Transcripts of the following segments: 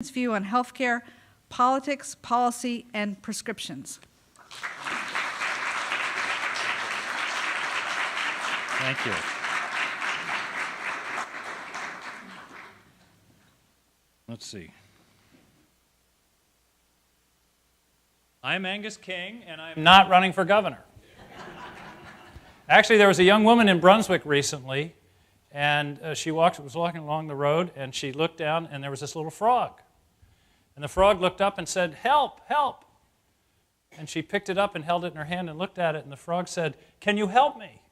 view on healthcare, politics, policy, and prescriptions. Thank you. Let's see. I'm Angus King, and I'm not running for governor. Actually, there was a young woman in Brunswick recently, and she was walking along the road, and she looked down, and there was this little frog. And the frog looked up and said, "Help, help." And she picked it up and held it in her hand and looked at it, and the frog said, "Can you help me?"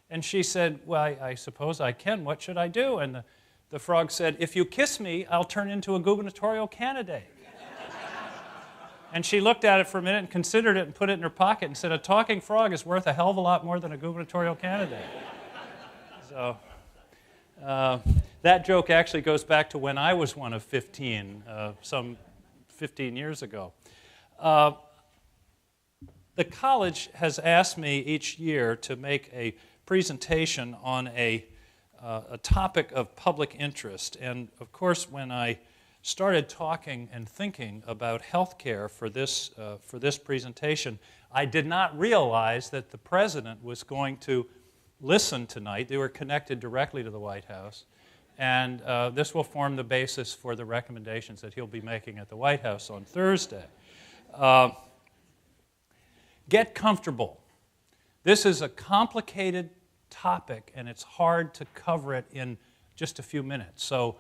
And she said, "Well, I suppose I can. What should I do?" And the frog said, "If you kiss me, I'll turn into a gubernatorial candidate." And she looked at it for a minute and considered it and put it in her pocket and said, "A talking frog is worth a hell of a lot more than a gubernatorial candidate." So that joke actually goes back to when I was one of 15, some 15 years ago. The college has asked me each year to make a presentation on a topic of public interest. And of course, when I started talking and thinking about healthcare for this presentation, I did not realize that the president was going to listen tonight. They were connected directly to the White House, and this will form the basis for the recommendations that he'll be making at the White House on Thursday. Get comfortable. This is a complicated topic, and it's hard to cover it in just a few minutes. So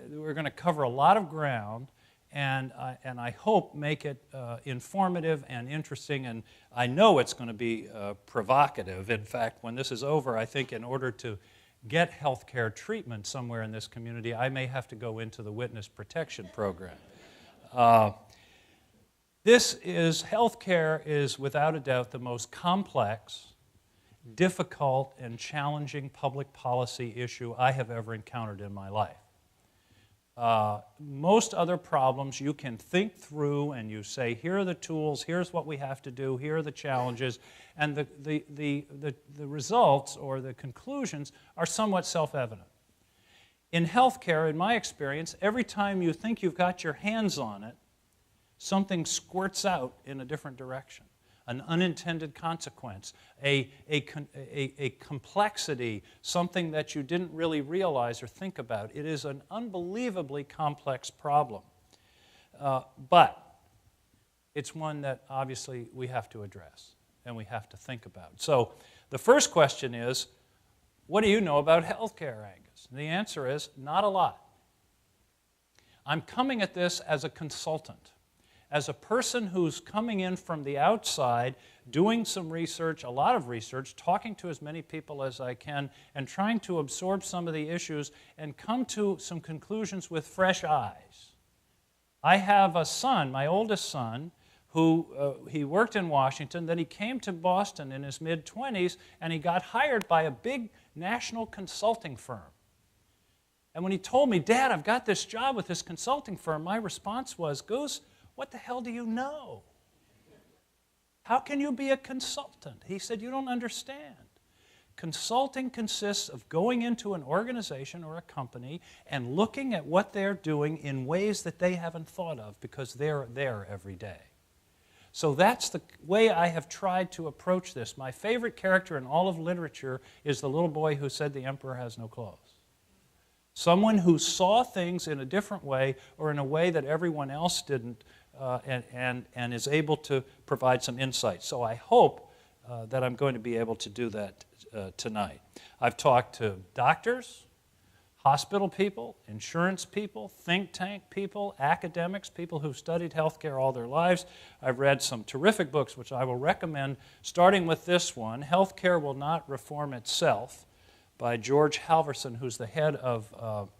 we're going to cover a lot of ground, and I hope make it informative and interesting, and I know it's going to be provocative. In fact, when this is over, I think in order to get health care treatment somewhere in this community, I may have to go into the witness protection program. Health care is without a doubt the most complex, difficult, and challenging public policy issue I have ever encountered in my life. Most other problems you can think through and you say, here are the tools, here's what we have to do, here are the challenges, and the results or the conclusions are somewhat self-evident. In healthcare, in my experience, every time you think you've got your hands on it, something squirts out in a different direction. An unintended consequence, a complexity, something that you didn't really realize or think about. It is an unbelievably complex problem. But it's one that obviously we have to address and we have to think about. So the first question is, what do you know about healthcare, Angus? And the answer is, not a lot. I'm coming at this as a consultant, as a person who's coming in from the outside, doing some research, a lot of research, talking to as many people as I can, and trying to absorb some of the issues and come to some conclusions with fresh eyes. I have a son, my oldest son, who he worked in Washington, then he came to Boston in his mid-20s, and he got hired by a big national consulting firm. And when he told me, "Dad, I've got this job with this consulting firm," my response was, "Goose, what the hell do you know? How can you be a consultant?" He said, "You don't understand. Consulting consists of going into an organization or a company and looking at what they're doing in ways that they haven't thought of because they're there every day." So that's the way I have tried to approach this. My favorite character in all of literature is the little boy who said the emperor has no clothes. Someone who saw things in a different way or in a way that everyone else didn't, and is able to provide some insight. So I hope that I'm going to be able to do that tonight. I've talked to doctors, hospital people, insurance people, think tank people, academics, people who've studied healthcare all their lives. I've read some terrific books, which I will recommend, starting with this one, Healthcare Will Not Reform Itself, by George Halverson, who's the head of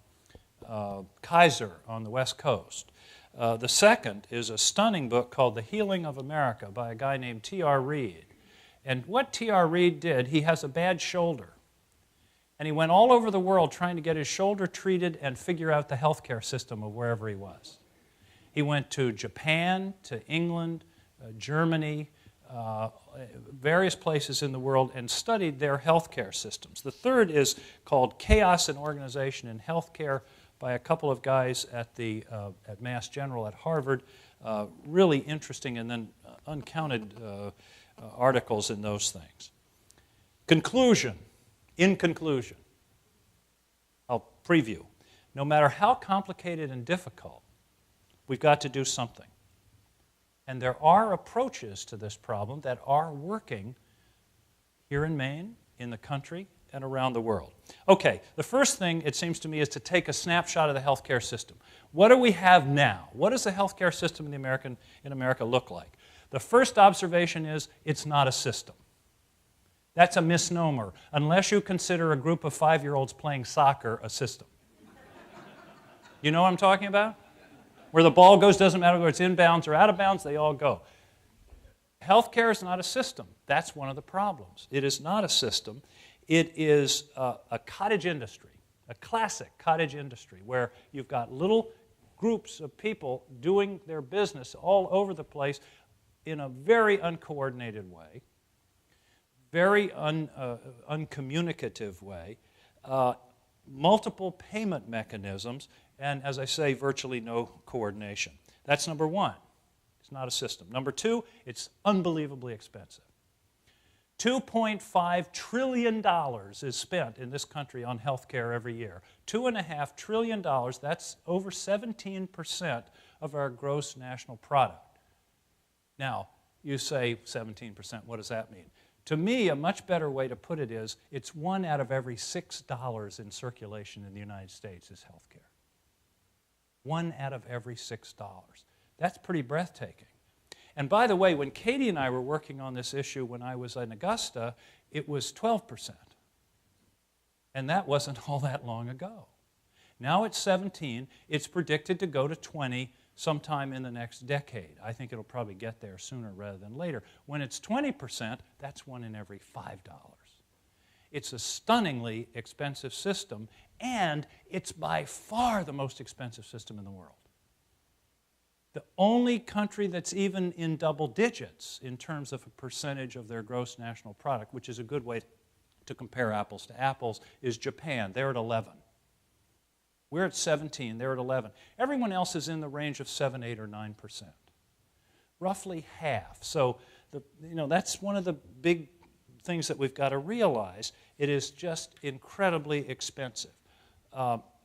Kaiser on the West Coast. The second is a stunning book called The Healing of America by a guy named T.R. Reid. And what T.R. Reid did, he has a bad shoulder. And he went all over the world trying to get his shoulder treated and figure out the healthcare system of wherever he was. He went to Japan, to England, Germany, various places in the world and studied their healthcare systems. The third is called Chaos and Organization in Healthcare by a couple of guys at Mass General at Harvard. Really interesting, and then uncounted articles in those things. Conclusion. In conclusion, I'll preview. No matter how complicated and difficult, we've got to do something. And there are approaches to this problem that are working here in Maine, in the country, and around the world. Okay, the first thing, it seems to me, is to take a snapshot of the healthcare system. What do we have now? What does the healthcare system in America look like? The first observation is it's not a system. That's a misnomer, unless you consider a group of 5-year-olds playing soccer a system. You know what I'm talking about? Where the ball goes, doesn't matter whether it's inbounds or out of bounds, they all go. Healthcare is not a system. That's one of the problems. It is not a system. It is a cottage industry, a classic cottage industry, where you've got little groups of people doing their business all over the place in a very uncoordinated way, very uncommunicative way, multiple payment mechanisms, and, as I say, virtually no coordination. That's number one. It's not a system. Number two, it's unbelievably expensive. $2.5 trillion is spent in this country on health care every year. $2.5 trillion, that's over 17% of our gross national product. Now, you say 17%, what does that mean? To me, a much better way to put it is, it's 1 out of every $6 in circulation in the United States is health care. 1 out of every $6. That's pretty breathtaking. And by the way, when Katie and I were working on this issue when I was in Augusta, it was 12%. And that wasn't all that long ago. Now it's 17. It's predicted to go to 20 sometime in the next decade. I think it'll probably get there sooner rather than later. When it's 20%, that's 1 in every $5. It's a stunningly expensive system, and it's by far the most expensive system in the world. The only country that's even in double digits in terms of a percentage of their gross national product, which is a good way to compare apples to apples, is Japan. They're at 11. We're at 17. They're at 11. Everyone else is in the range of 7, 8, or 9%. Roughly half. So that's one of the big things that we've got to realize. It is just incredibly expensive.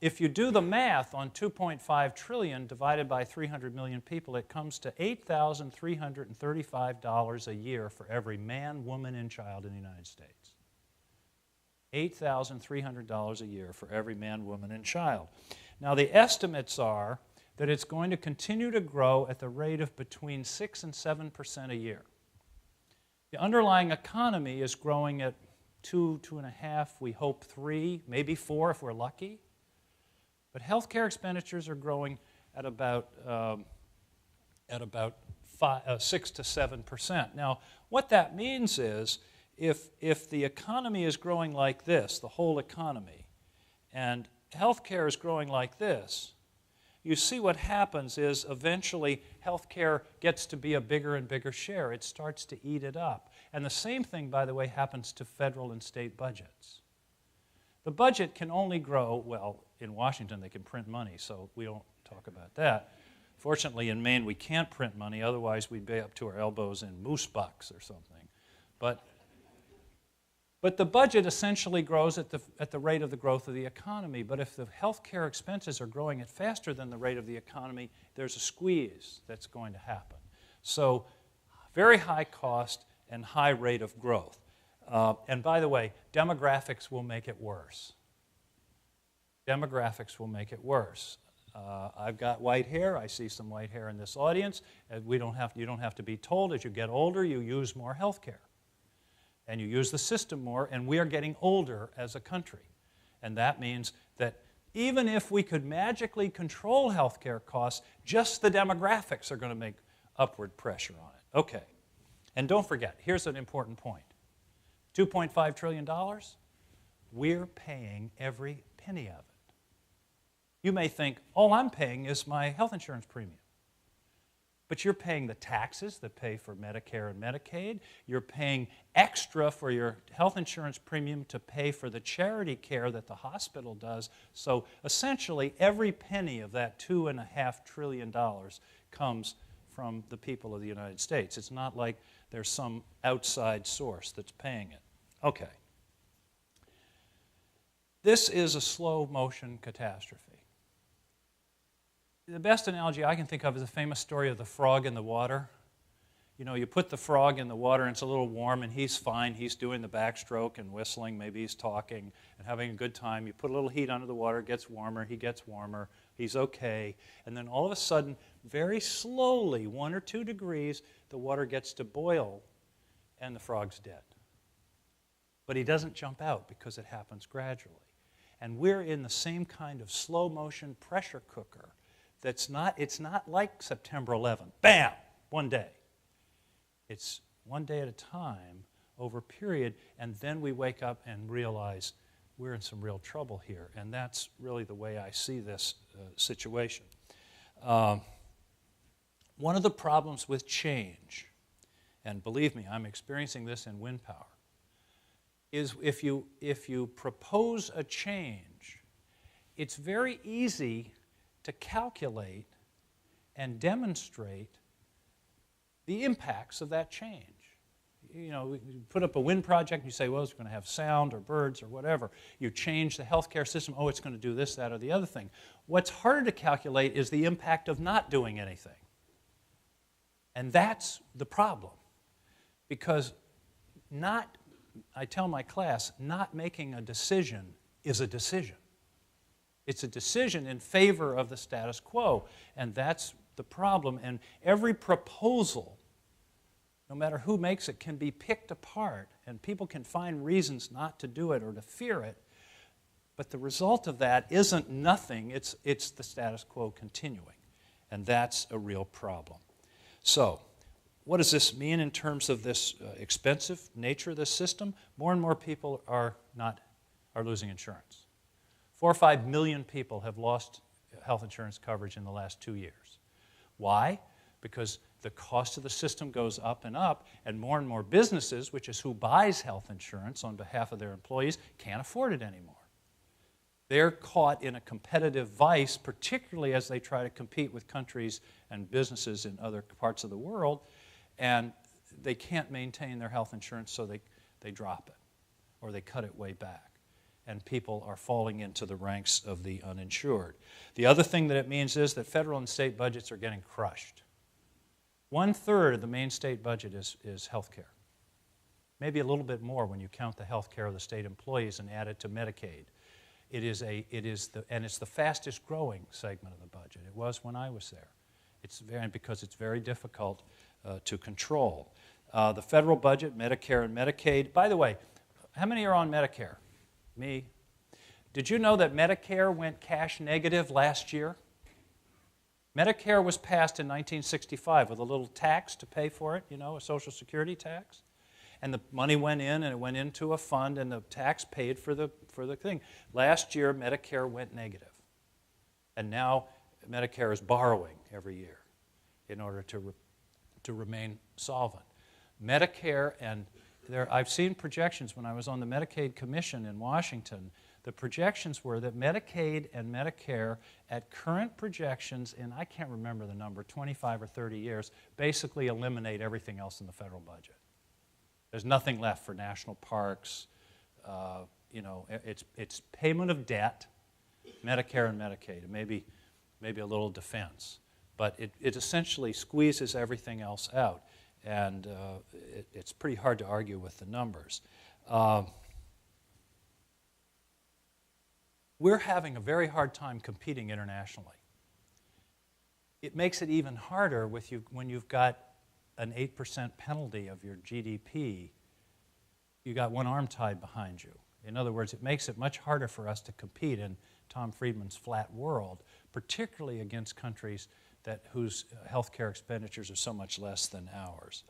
If you do the math on 2.5 trillion divided by 300 million people, it comes to $8,335 a year for every man, woman, and child in the United States. $8,300 a year for every man, woman, and child. Now, the estimates are that it's going to continue to grow at the rate of between 6 and 7% a year. The underlying economy is growing at 2, 2.5, we hope 3, maybe 4 if we're lucky. But healthcare expenditures are growing at about 6 to 7%. Now, what that means is, if the economy is growing like this, the whole economy, and healthcare is growing like this, you see what happens is eventually healthcare gets to be a bigger and bigger share. It starts to eat it up. And the same thing, by the way, happens to federal and state budgets. The budget can only grow, well, in Washington they can print money, so we don't talk about that. Fortunately, in Maine we can't print money, otherwise we'd be up to our elbows in moose bucks or something. But the budget essentially grows at the rate of the growth of the economy. But if the healthcare expenses are growing at faster than the rate of the economy, there's a squeeze that's going to happen. So very high cost and high rate of growth. And by the way, demographics will make it worse. Demographics will make it worse. I've got white hair. I see some white hair in this audience. You don't have to be told, as you get older, you use more health care. And you use the system more, and we are getting older as a country. And that means that even if we could magically control health care costs, just the demographics are going to make upward pressure on it. Okay. And don't forget, here's an important point. $2.5 trillion, we're paying every penny of it. You may think, all I'm paying is my health insurance premium. But you're paying the taxes that pay for Medicare and Medicaid. You're paying extra for your health insurance premium to pay for the charity care that the hospital does. So essentially, every penny of that $2.5 trillion comes from the people of the United States. It's not like there's some outside source that's paying it. Okay. This is a slow motion catastrophe. The best analogy I can think of is the famous story of the frog in the water. You know, you put the frog in the water and it's a little warm and he's fine. He's doing the backstroke and whistling. Maybe he's talking and having a good time. You put a little heat under the water, it gets warmer, he gets warmer, he's okay. And then all of a sudden, very slowly, 1 or 2 degrees, the water gets to boil and the frog's dead. But he doesn't jump out because it happens gradually. And we're in the same kind of slow motion pressure cooker. It's not like September 11th, bam, one day. It's one day at a time over a period, and then we wake up and realize we're in some real trouble here. And that's really the way I see this situation. One of the problems with change, and believe me, I'm experiencing this in wind power, is if you propose a change, it's very easy to calculate and demonstrate the impacts of that change. You know, you put up a wind project and you say, well, it's going to have sound or birds or whatever. You change the healthcare system, oh, it's going to do this, that, or the other thing. What's harder to calculate is the impact of not doing anything. And that's the problem. Because I tell my class, not making a decision is a decision. It's a decision in favor of the status quo, and that's the problem. And every proposal, no matter who makes it, can be picked apart, and people can find reasons not to do it or to fear it. But the result of that isn't nothing, it's the status quo continuing, and that's a real problem. So, what does this mean in terms of this expensive nature of this system? More and more people are losing insurance. 4 or 5 million people have lost health insurance coverage in the last 2 years. Why? Because the cost of the system goes up, and more businesses, which is who buys health insurance on behalf of their employees, can't afford it anymore. They're caught in a competitive vice, particularly as they try to compete with countries and businesses in other parts of the world, and they can't maintain their health insurance, so they drop it, or they cut it way back. And people are falling into the ranks of the uninsured. The other thing that it means is that federal and state budgets are getting crushed. 1/3 of the main state budget is health care. Maybe a little bit more when you count the health care of the state employees and add it to Medicaid. And it's the fastest growing segment of the budget. It was when I was there. Because it's very difficult to control. The federal budget, Medicare and Medicaid. By the way, how many are on Medicare? Me. Did you know that Medicare went cash negative last year? Medicare was passed in 1965 with a little tax to pay for it, you know, a Social Security tax. And the money went in, and it went into a fund, and the tax paid for the thing. Last year, Medicare went negative. And now Medicare is borrowing every year in order to remain solvent. Medicare and I've seen projections when I was on the Medicaid Commission in Washington. The projections were that Medicaid and Medicare, at current projections, and I can't remember the number, 25 or 30 years, basically eliminate everything else in the federal budget. There's nothing left for national parks. It's payment of debt, Medicare and Medicaid, and maybe a little defense. But it essentially squeezes everything else out. And it's pretty hard to argue with the numbers. We're having a very hard time competing internationally. It makes it even harder when you've got an 8% penalty of your GDP. You got one arm tied behind you. In other words, it makes it much harder for us to compete in Tom Friedman's flat world, particularly against countries whose healthcare expenditures are so much less than ours.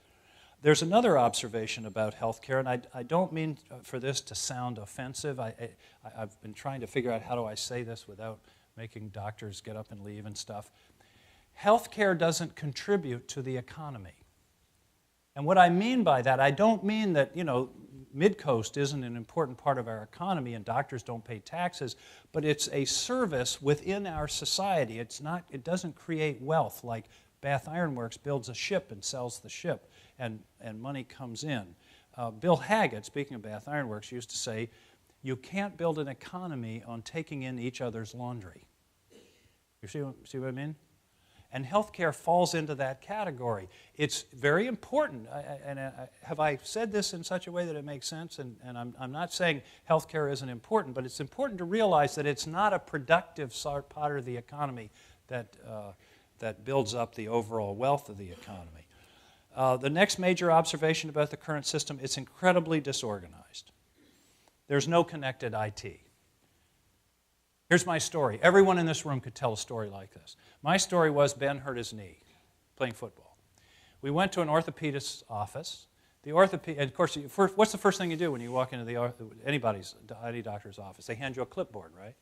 There's another observation about healthcare, and I don't mean for this to sound offensive. I've been trying to figure out how do I say this without making doctors get up and leave and stuff. healthcare doesn't contribute to the economy. And what I mean by that, I don't mean that, Mid-Coast isn't an important part of our economy and doctors don't pay taxes, but it's a service within our society. It doesn't create wealth like Bath Iron Works builds a ship and sells the ship and money comes in. Bill Haggett, speaking of Bath Iron Works, used to say, you can't build an economy on taking in each other's laundry. You see what I mean? And healthcare falls into that category. It's very important, have I said this in such a way that it makes sense? And I'm not saying healthcare isn't important, but it's important to realize that it's not a productive part of the economy that builds up the overall wealth of the economy. The next major observation about the current system, it's incredibly disorganized. There's no connected IT. Here's my story. Everyone in this room could tell a story like this. My story was Ben hurt his knee playing football. We went to an orthopedist's office. And of course, what's the first thing you do when you walk into any doctor's office? They hand you a clipboard, right?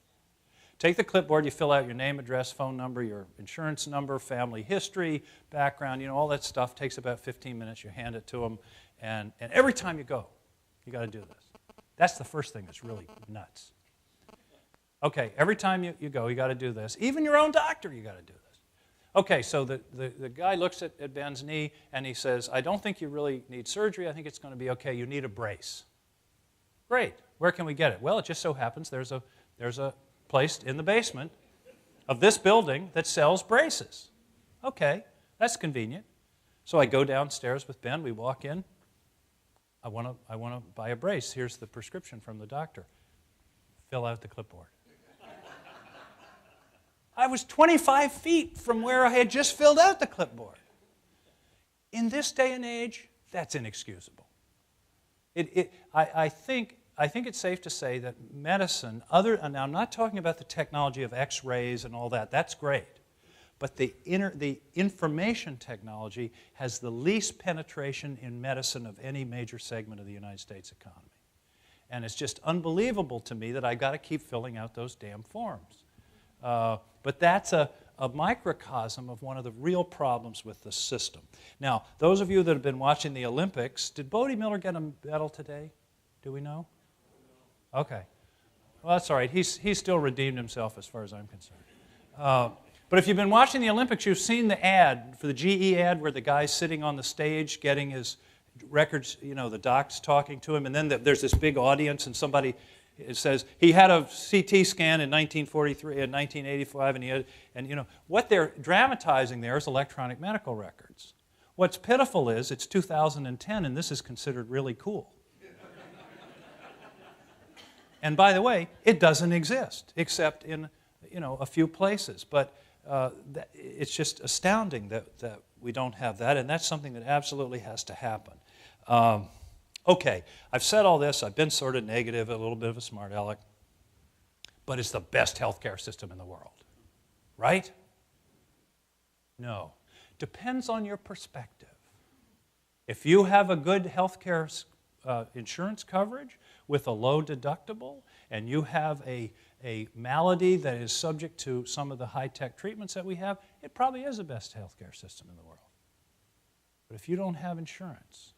Take the clipboard, you fill out your name, address, phone number, your insurance number, family history, background, all that stuff. Takes about 15 minutes. You hand it to them. And every time you go, you got to do this. That's the first thing that's really nuts. Okay, every time you go, you got to do this. Even your own doctor, you got to do this. Okay, so the guy looks at Ben's knee and he says, I don't think you really need surgery. I think it's going to be okay. You need a brace. Great. Where can we get it? Well, it just so happens there's a place in the basement of this building that sells braces. Okay, that's convenient. So I go downstairs with Ben. We walk in. I want to buy a brace. Here's the prescription from the doctor. Fill out the clipboard. I was 25 feet from where I had just filled out the clipboard. In this day and age, that's inexcusable. I think it's safe to say that medicine, and I'm not talking about the technology of X-rays and all that, that's great, but the information technology has the least penetration in medicine of any major segment of the United States economy. And it's just unbelievable to me that I've got to keep filling out those damn forms. But that's a microcosm of one of the real problems with the system. Now, those of you that have been watching the Olympics, did Bodie Miller get a medal today? Do we know? Okay. Well, that's all right. He's still redeemed himself as far as I'm concerned. But if you've been watching the Olympics, you've seen the ad, for the GE ad, where the guy's sitting on the stage getting his records, the doc's talking to him, and then there's this big audience, and somebody... It says he had a CT scan in 1943 and 1985, and what they're dramatizing there is electronic medical records. What's pitiful is it's 2010, and this is considered really cool. And by the way, it doesn't exist except in a few places. But it's just astounding that we don't have that, and that's something that absolutely has to happen. Okay, I've said all this. I've been sort of negative, a little bit of a smart aleck, but it's the best healthcare system in the world, right? No. Depends on your perspective. If you have a good healthcare insurance coverage with a low deductible, and you have a malady that is subject to some of the high-tech treatments that we have, it probably is the best healthcare system in the world. But if you don't have insurance,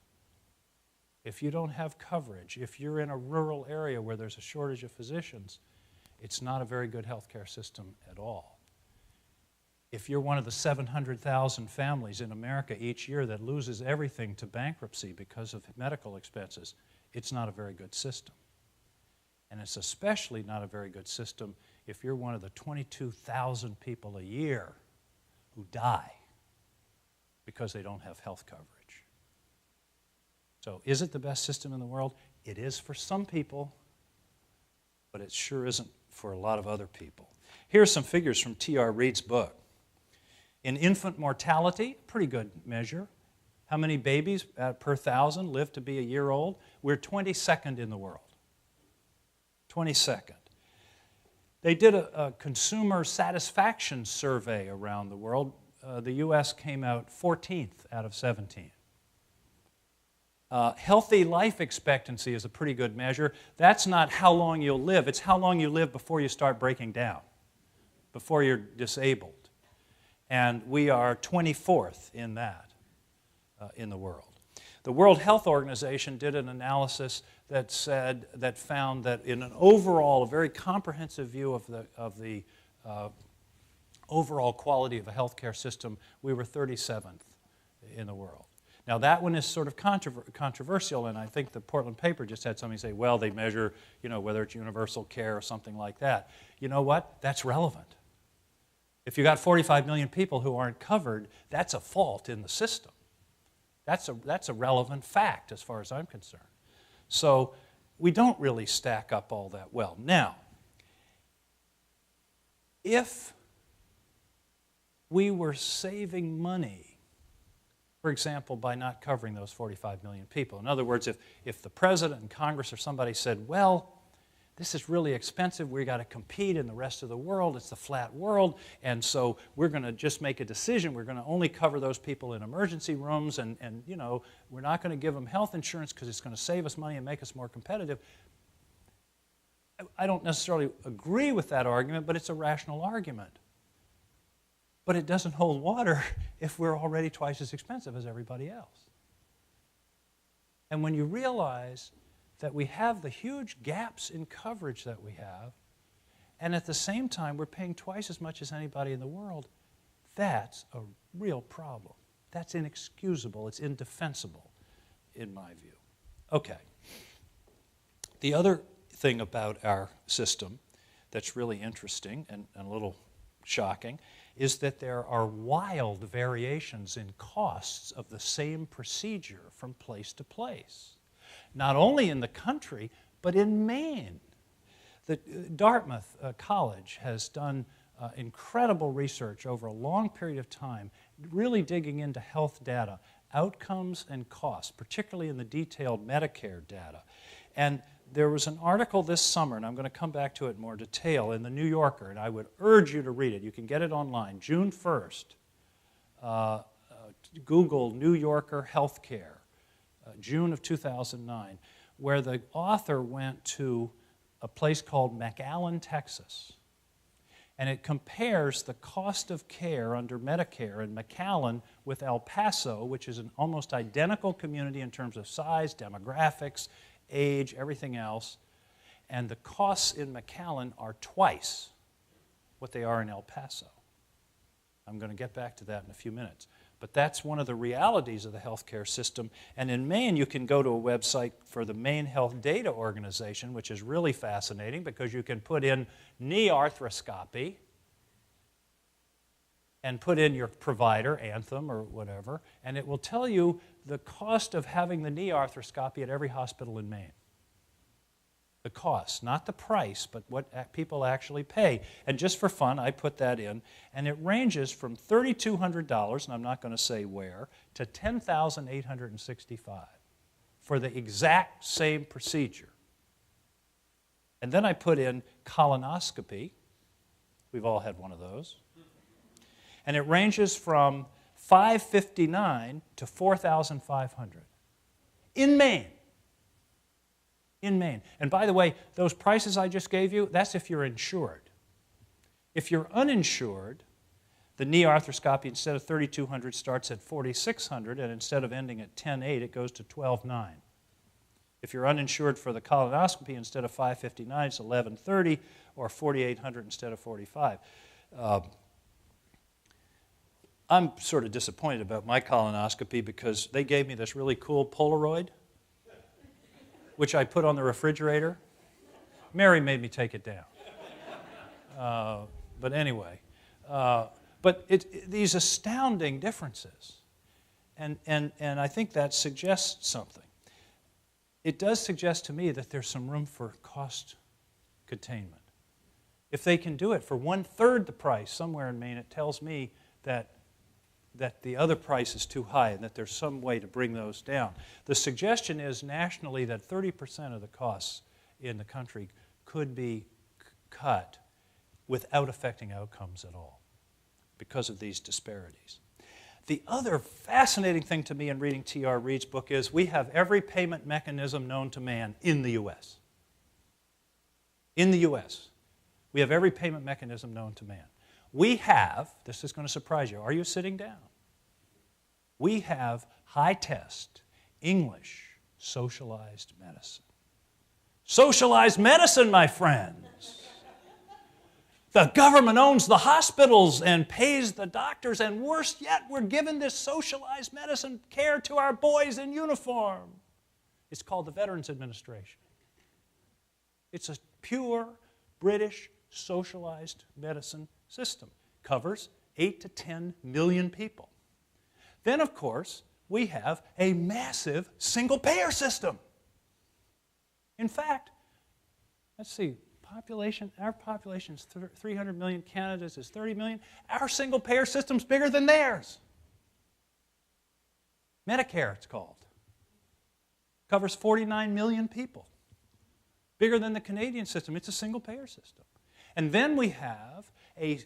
if you don't have coverage, if you're in a rural area where there's a shortage of physicians, it's not a very good healthcare system at all. If you're one of the 700,000 families in America each year that loses everything to bankruptcy because of medical expenses, it's not a very good system. And it's especially not a very good system if you're one of the 22,000 people a year who die because they don't have health coverage. So is it the best system in the world? It is for some people, but it sure isn't for a lot of other people. Here's some figures from T.R. Reid's book. In infant mortality, pretty good measure. How many babies per 1,000 live to be a year old? We're 22nd in the world. 22nd. They did a consumer satisfaction survey around the world. The U.S. came out 14th out of 17. Healthy life expectancy is a pretty good measure. That's not how long you'll live. It's how long you live before you start breaking down, before you're disabled. And we are 24th in that in the world. The World Health Organization did an analysis that found that in an overall, a very comprehensive view of the overall quality of a healthcare system, we were 37th in the world. Now that one is sort of controversial, and I think the Portland paper just had somebody say, well, they measure, whether it's universal care or something like that. You know what? That's relevant. If you got 45 million people who aren't covered, that's a fault in the system. That's a relevant fact as far as I'm concerned. So we don't really stack up all that well. Now, if we were saving money, for example, by not covering those 45 million people. In other words, if the president and Congress or somebody said, well, this is really expensive, we've got to compete in the rest of the world, it's the flat world, and so we're going to just make a decision, we're going to only cover those people in emergency rooms, and we're not going to give them health insurance because it's going to save us money and make us more competitive. I don't necessarily agree with that argument, but it's a rational argument. But it doesn't hold water if we're already twice as expensive as everybody else. And when you realize that we have the huge gaps in coverage that we have, and at the same time we're paying twice as much as anybody in the world, that's a real problem. That's inexcusable. It's indefensible, in my view. Okay. The other thing about our system that's really interesting and a little shocking is that there are wild variations in costs of the same procedure from place to place. Not only in the country, but in Maine. The Dartmouth College has done incredible research over a long period of time, really digging into health data, outcomes and costs, particularly in the detailed Medicare data. And there was an article this summer, and I'm going to come back to it in more detail, in the New Yorker, and I would urge you to read it. You can get it online, June 1st. Google New Yorker Healthcare, June of 2009, where the author went to a place called McAllen, Texas, and it compares the cost of care under Medicare in McAllen with El Paso, which is an almost identical community in terms of size, demographics, age, everything else, and the costs in McAllen are twice what they are in El Paso. I'm going to get back to that in a few minutes. But that's one of the realities of the healthcare system. And in Maine, you can go to a website for the Maine Health Data Organization, which is really fascinating because you can put in knee arthroscopy and put in your provider, Anthem or whatever, and it will tell you the cost of having the knee arthroscopy at every hospital in Maine. The cost, not the price, but what people actually pay. And just for fun, I put that in, and it ranges from $3,200, and I'm not going to say where, to $10,865 for the exact same procedure. And then I put in colonoscopy. We've all had one of those. And it ranges from $559 to $4,500 in Maine. In Maine. And by the way, those prices I just gave you, that's if you're insured. If you're uninsured, the knee arthroscopy instead of $3,200 starts at $4,600, and instead of ending at $10,800, it goes to $12,900. If you're uninsured for the colonoscopy, instead of $559, it's $1,130, or $4,800 instead of $4,500. I'm sort of disappointed about my colonoscopy because they gave me this really cool Polaroid, which I put on the refrigerator. Mary made me take it down. But anyway, these astounding differences. And I think that suggests something. It does suggest to me that there's some room for cost containment. If they can do it for 1/3 the price somewhere in Maine, it tells me that the other price is too high and that there's some way to bring those down. The suggestion is nationally that 30% of the costs in the country could be cut without affecting outcomes at all because of these disparities. The other fascinating thing to me in reading T.R. Reid's book is we have every payment mechanism known to man in the U.S. In the U.S., we have every payment mechanism known to man. We have, this is going to surprise you, are you sitting down? We have high-test English socialized medicine. Socialized medicine, my friends. The government owns the hospitals and pays the doctors, and worse yet, we're giving this socialized medicine care to our boys in uniform. It's called the Veterans Administration. It's a pure British socialized medicine system. Covers 8 to 10 million people. Then, of course, we have a massive single-payer system. In fact, let's see, our population is 300 million, Canada's is 30 million. Our single-payer system's bigger than theirs. Medicare, it's called. Covers 49 million people. Bigger than the Canadian system. It's a single-payer system. And then we have a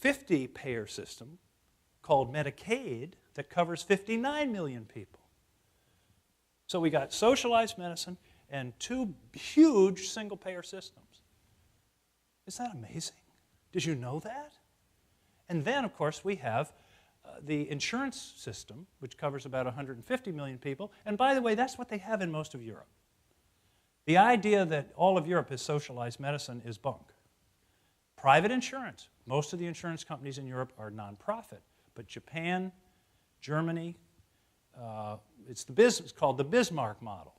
50-payer system called Medicaid that covers 59 million people. So we got socialized medicine and two huge single-payer systems. Isn't that amazing? Did you know that? And then, of course, we have the insurance system, which covers about 150 million people. And by the way, that's what they have in most of Europe. The idea that all of Europe is socialized medicine is bunk. Private insurance. Most of the insurance companies in Europe are nonprofit. But Japan, Germany, it's called the Bismarck model,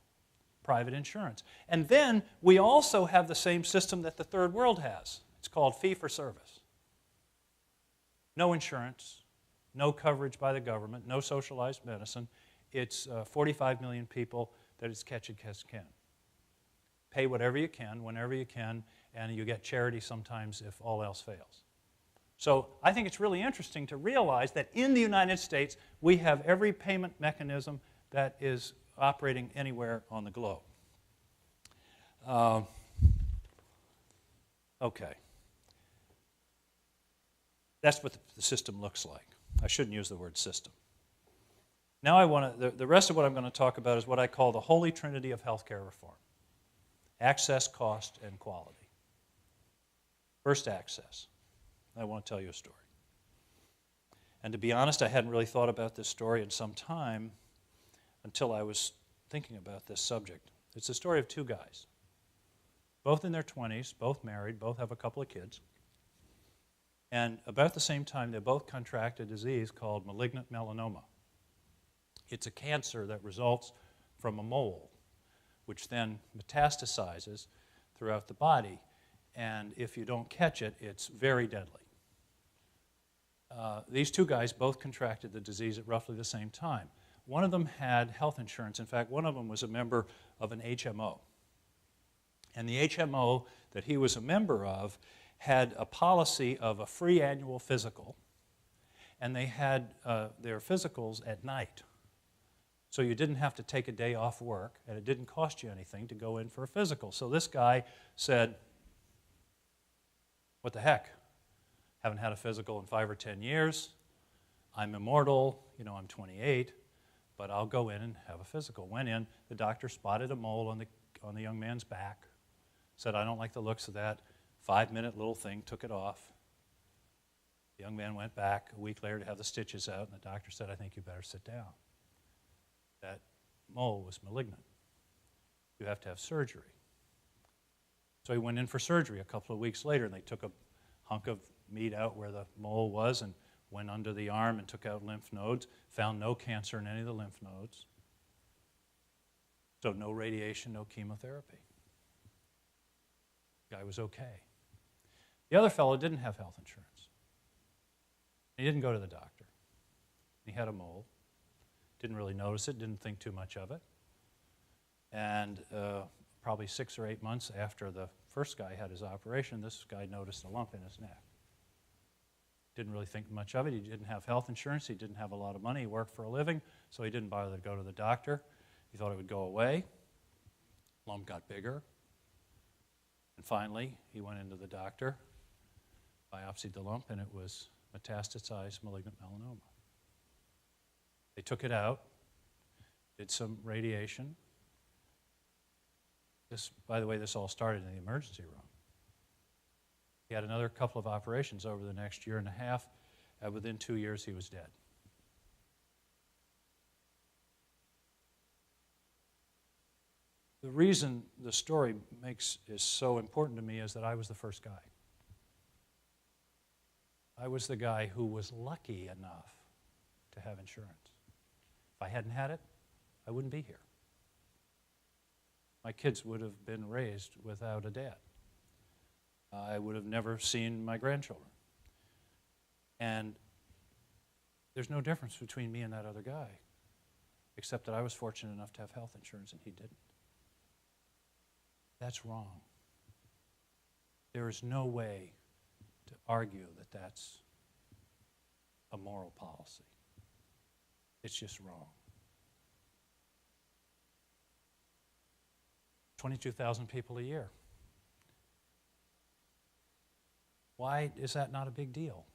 private insurance. And then we also have the same system that the third world has. It's called fee-for-service. No insurance, no coverage by the government, no socialized medicine. It's 45 million people that it's catch as can. Pay whatever you can, whenever you can, and you get charity sometimes if all else fails. So I think it's really interesting to realize that in the United States, we have every payment mechanism that is operating anywhere on the globe. Okay. That's what the system looks like. I shouldn't use the word system. Now I want to, the rest of what I'm going to talk about is what I call the holy trinity of healthcare reform. Access, cost, and quality. First, access. I want to tell you a story. And to be honest, I hadn't really thought about this story in some time until I was thinking about this subject. It's the story of two guys, both in their 20s, both married, both have a couple of kids. And about the same time, they both contract a disease called malignant melanoma. It's a cancer that results from a mole, which then metastasizes throughout the body. And if you don't catch it, it's very deadly. These two guys both contracted the disease at roughly the same time. One of them had health insurance. In fact, one of them was a member of an HMO. And the HMO that he was a member of had a policy of a free annual physical, and they had their physicals at night. So you didn't have to take a day off work, and it didn't cost you anything to go in for a physical. So this guy said, what the heck? Haven't had a physical in 5 or 10 years. I'm immortal, I'm 28, but I'll go in and have a physical. Went in, the doctor spotted a mole on the young man's back, said, I don't like the looks of that. 5-minute little thing, took it off. The young man went back a week later to have the stitches out, and the doctor said, I think you better sit down. That mole was malignant. You have to have surgery. So he went in for surgery a couple of weeks later, and they took a hunk of meat out where the mole was and went under the arm and took out lymph nodes, found no cancer in any of the lymph nodes. So no radiation, no chemotherapy. The guy was okay. The other fellow didn't have health insurance. He didn't go to the doctor. He had a mole. Didn't really notice it, didn't think too much of it. And probably 6 or 8 months after the first guy had his operation, this guy noticed a lump in his neck. Didn't really think much of it. He didn't have health insurance. He didn't have a lot of money. He worked for a living, so he didn't bother to go to the doctor. He thought it would go away. Lump got bigger. And finally, he went into the doctor, biopsied the lump, and it was metastasized malignant melanoma. They took it out, did some radiation. By the way, this all started in the emergency room. He had another couple of operations over the next year and a half. Within 2 years, he was dead. The reason the story is so important to me is that I was the first guy. I was the guy who was lucky enough to have insurance. If I hadn't had it, I wouldn't be here. My kids would have been raised without a dad. I would have never seen my grandchildren. And there's no difference between me and that other guy, except that I was fortunate enough to have health insurance and he didn't. That's wrong. There is no way to argue that that's a moral policy. It's just wrong. 22,000 people a year. Why is that not a big deal?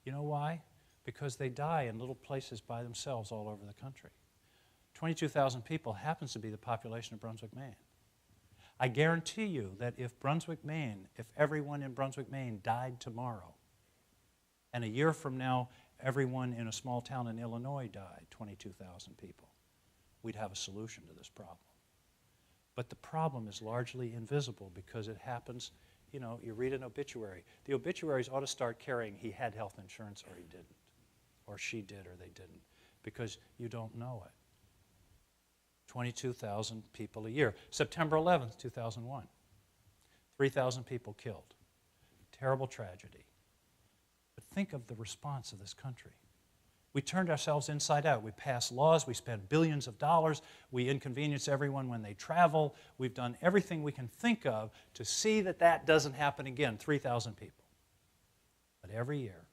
You know why? Because they die in little places by themselves all over the country. 22,000 people happens to be the population of Brunswick, Maine. I guarantee you that if everyone in Brunswick, Maine died tomorrow, and a year from now, everyone in a small town in Illinois died, 22,000 people, we'd have a solution to this problem. But the problem is largely invisible because it happens, you read an obituary. The obituaries ought to start carrying he had health insurance or he didn't, or she did or they didn't, because you don't know it. 22,000 people a year. September 11th, 2001. 3,000 people killed. Terrible tragedy. But think of the response of this country. We turned ourselves inside out. We passed laws. We spent billions of dollars. We inconvenience everyone when they travel. We've done everything we can think of to see that that doesn't happen again. 3,000 people. But every year,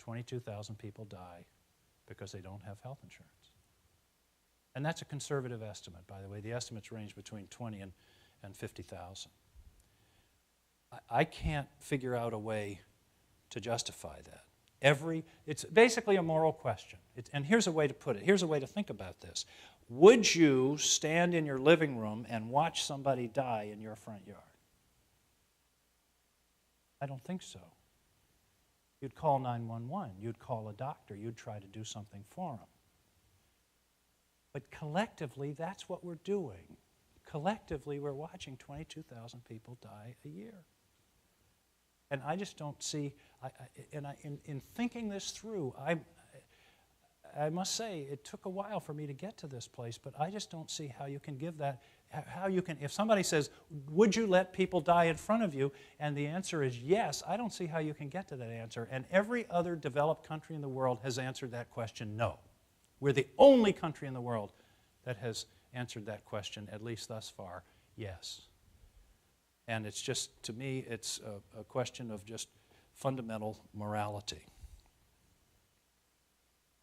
22,000 people die because they don't have health insurance. And that's a conservative estimate, by the way. The estimates range between 20 and 50,000. I can't figure out a way to justify that. It's basically a moral question. And here's a way to put it. Here's a way to think about this. Would you stand in your living room and watch somebody die in your front yard? I don't think so. You'd call 911. You'd call a doctor. You'd try to do something for them. But collectively, that's what we're doing. Collectively, we're watching 22,000 people die a year. And I just don't see, in thinking this through, I must say, it took a while for me to get to this place, but I just don't see how you can give that, if somebody says, would you let people die in front of you? And the answer is yes, I don't see how you can get to that answer. And every other developed country in the world has answered that question, no. We're the only country in the world that has answered that question, at least thus far, yes. And it's just, to me, it's a question of just fundamental morality.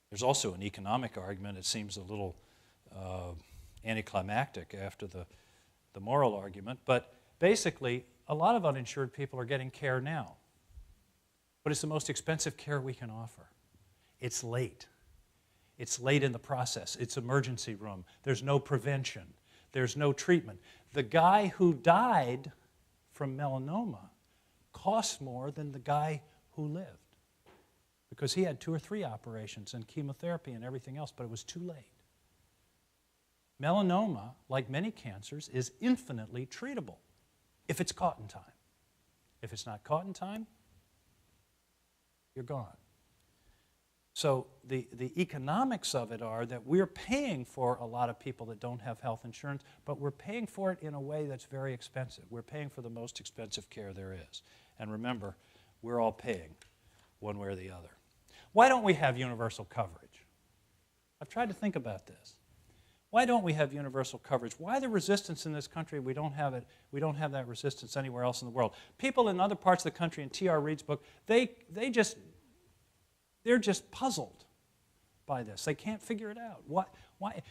There's also an economic argument. It seems a little anticlimactic after the moral argument, but basically, a lot of uninsured people are getting care now. But it's the most expensive care we can offer. It's late. It's late in the process. It's emergency room. There's no prevention. There's no treatment. The guy who died from melanoma costs more than the guy who lived because he had 2 or 3 operations and chemotherapy and everything else, but it was too late. Melanoma, like many cancers, is infinitely treatable if it's caught in time. If it's not caught in time, you're gone. So the economics of it are that we're paying for a lot of people that don't have health insurance, but we're paying for it in a way that's very expensive. We're paying for the most expensive care there is. And remember, we're all paying one way or the other. Why don't we have universal coverage? I've tried to think about this. Why don't we have universal coverage? Why the resistance in this country? We don't have it. We don't have that resistance anywhere else in the world. People in other parts of the country, in T.R. Reid's book, they're just puzzled by this. They can't figure it out. Why?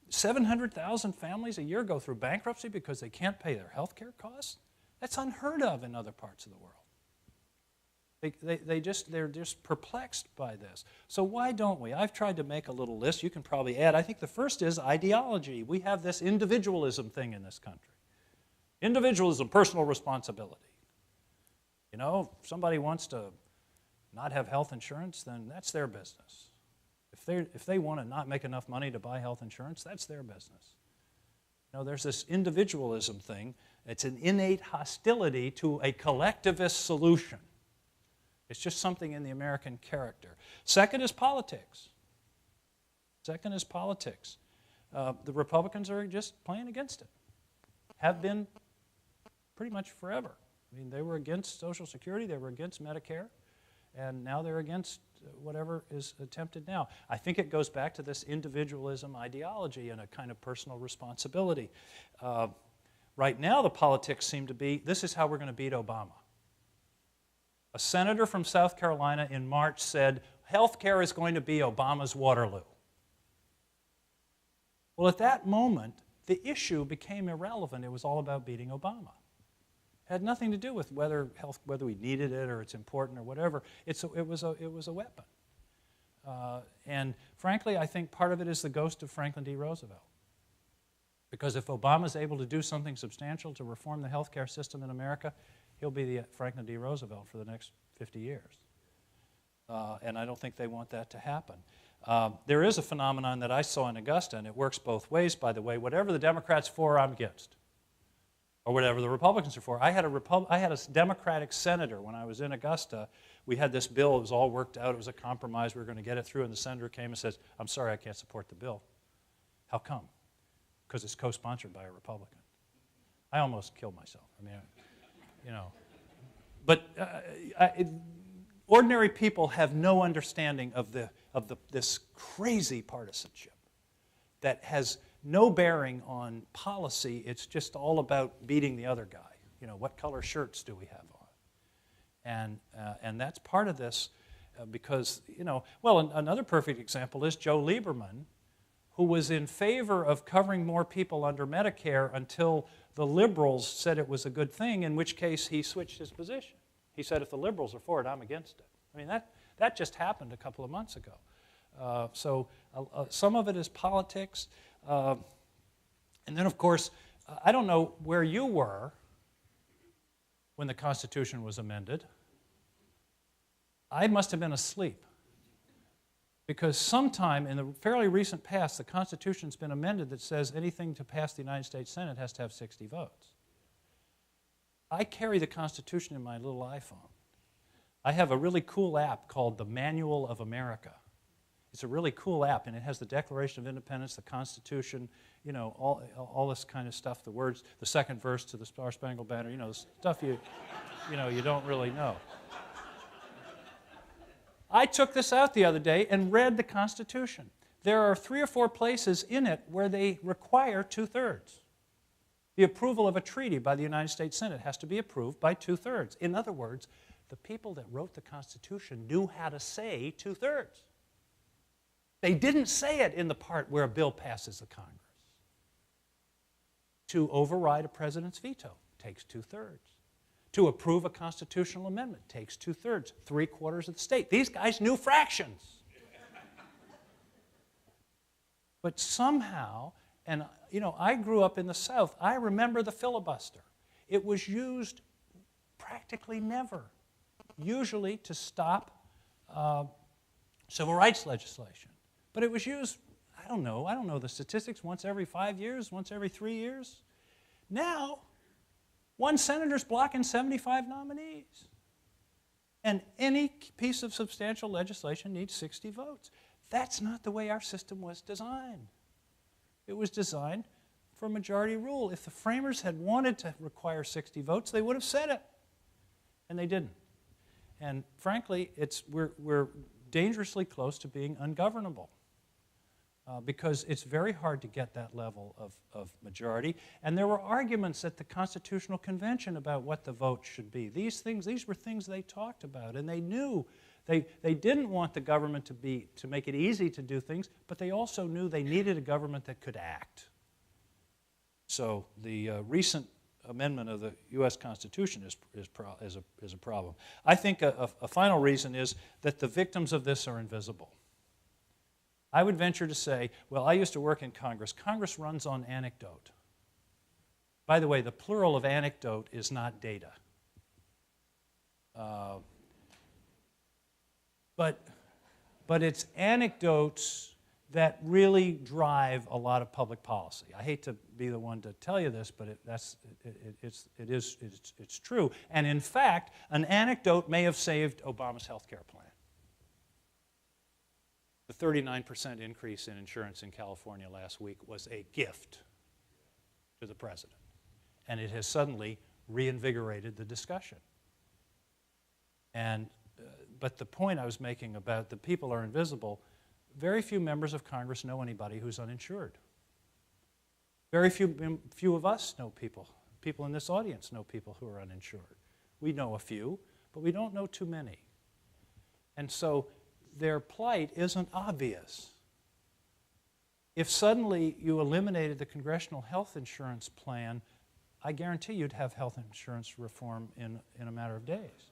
700,000 families a year go through bankruptcy because they can't pay their health care costs? That's unheard of in other parts of the world. They're just perplexed by this. So why don't we? I've tried to make a little list. You can probably add. I think the first is ideology. We have this individualism thing in this country. Individualism, personal responsibility. You know, if somebody wants to not have health insurance, then that's their business. If they want to not make enough money to buy health insurance, that's their business. You know, there's this individualism thing. It's an innate hostility to a collectivist solution. It's just something in the American character. Second is politics. Second is politics. The Republicans are just playing against it. Have been pretty much forever. I mean, they were against Social Security, they were against Medicare, and now they're against whatever is attempted now. I think it goes back to this individualism ideology and a kind of personal responsibility. Right now, the politics seem to be, this is how we're going to beat Obama. A senator from South Carolina in March said, health care is going to be Obama's Waterloo. Well, at that moment, the issue became irrelevant. It was all about beating Obama. It had nothing to do with whether we needed it or it's important or whatever. It was a weapon. And frankly, I think part of it is the ghost of Franklin D. Roosevelt. Because if Obama's able to do something substantial to reform the health care system in America, he'll be the Franklin D. Roosevelt for the next 50 years. And I don't think they want that to happen. There is a phenomenon that I saw in Augusta, and it works both ways, by the way. Whatever the Democrats are for, I'm against. Or whatever the Republicans are for. I had a Democratic senator when I was in Augusta. We had this bill. It was all worked out. It was a compromise. We were going to get it through, and the senator came and says, I'm sorry, I can't support the bill. How come? Because it's co-sponsored by a Republican. I almost killed myself. I mean, you know. But ordinary people have no understanding of this crazy partisanship that has no bearing on policy. It's just all about beating the other guy. You know, what color shirts do we have on? And that's part of this because, you know, well, another perfect example is Joe Lieberman, who was in favor of covering more people under Medicare until the liberals said it was a good thing, in which case he switched his position. He said, if the liberals are for it, I'm against it. I mean, that just happened a couple of months ago. So some of it is politics. And then, of course, I don't know where you were when the Constitution was amended. I must have been asleep. Because sometime in the fairly recent past, the Constitution's been amended that says anything to pass the United States Senate has to have 60 votes. I carry the Constitution in my little iPhone. I have a really cool app called the Manual of America. It's a really cool app, and it has the Declaration of Independence, the Constitution, you know, all this kind of stuff, the words, the second verse to the Star-Spangled Banner, you know, stuff you don't really know. I took this out the other day and read the Constitution. There are 3 or 4 places in it where they require 2/3. The approval of a treaty by the United States Senate has to be approved by 2/3. In other words, the people that wrote the Constitution knew how to say 2/3. They didn't say it in the part where a bill passes the Congress. To override a president's veto takes 2/3. To approve a constitutional amendment takes 2/3, 3/4 of the state. These guys knew fractions. But somehow, and you know, I grew up in the South. I remember the filibuster. It was used practically never, usually to stop civil rights legislation. But it was used, I don't know the statistics, once every 5 years, once every 3 years. Now, one senator's blocking 75 nominees. And any piece of substantial legislation needs 60 votes. That's not the way our system was designed. It was designed for majority rule. If the framers had wanted to require 60 votes, they would have said it. And they didn't. And frankly, we're dangerously close to being ungovernable. Because it's very hard to get that level of majority. And there were arguments at the Constitutional Convention about what the vote should be. These were things they talked about, and they knew they didn't want the government to make it easy to do things, but they also knew they needed a government that could act. So the recent amendment of the U.S. Constitution is a problem. I think a final reason is that the victims of this are invisible. I would venture to say, well, I used to work in Congress. Congress runs on anecdote. By the way, the plural of anecdote is not data. But it's anecdotes that really drive a lot of public policy. I hate to be the one to tell you this, but it's true. And in fact, an anecdote may have saved Obama's health care plan. The 39% increase in insurance in California last week was a gift to the president. And it has suddenly reinvigorated the discussion. But the point I was making about the people are invisible, very few members of Congress know anybody who's uninsured. Very few of us know people. People in this audience know people who are uninsured. We know a few, but we don't know too many. And so their plight isn't obvious. If suddenly you eliminated the Congressional Health Insurance Plan, I guarantee you'd have health insurance reform in a matter of days.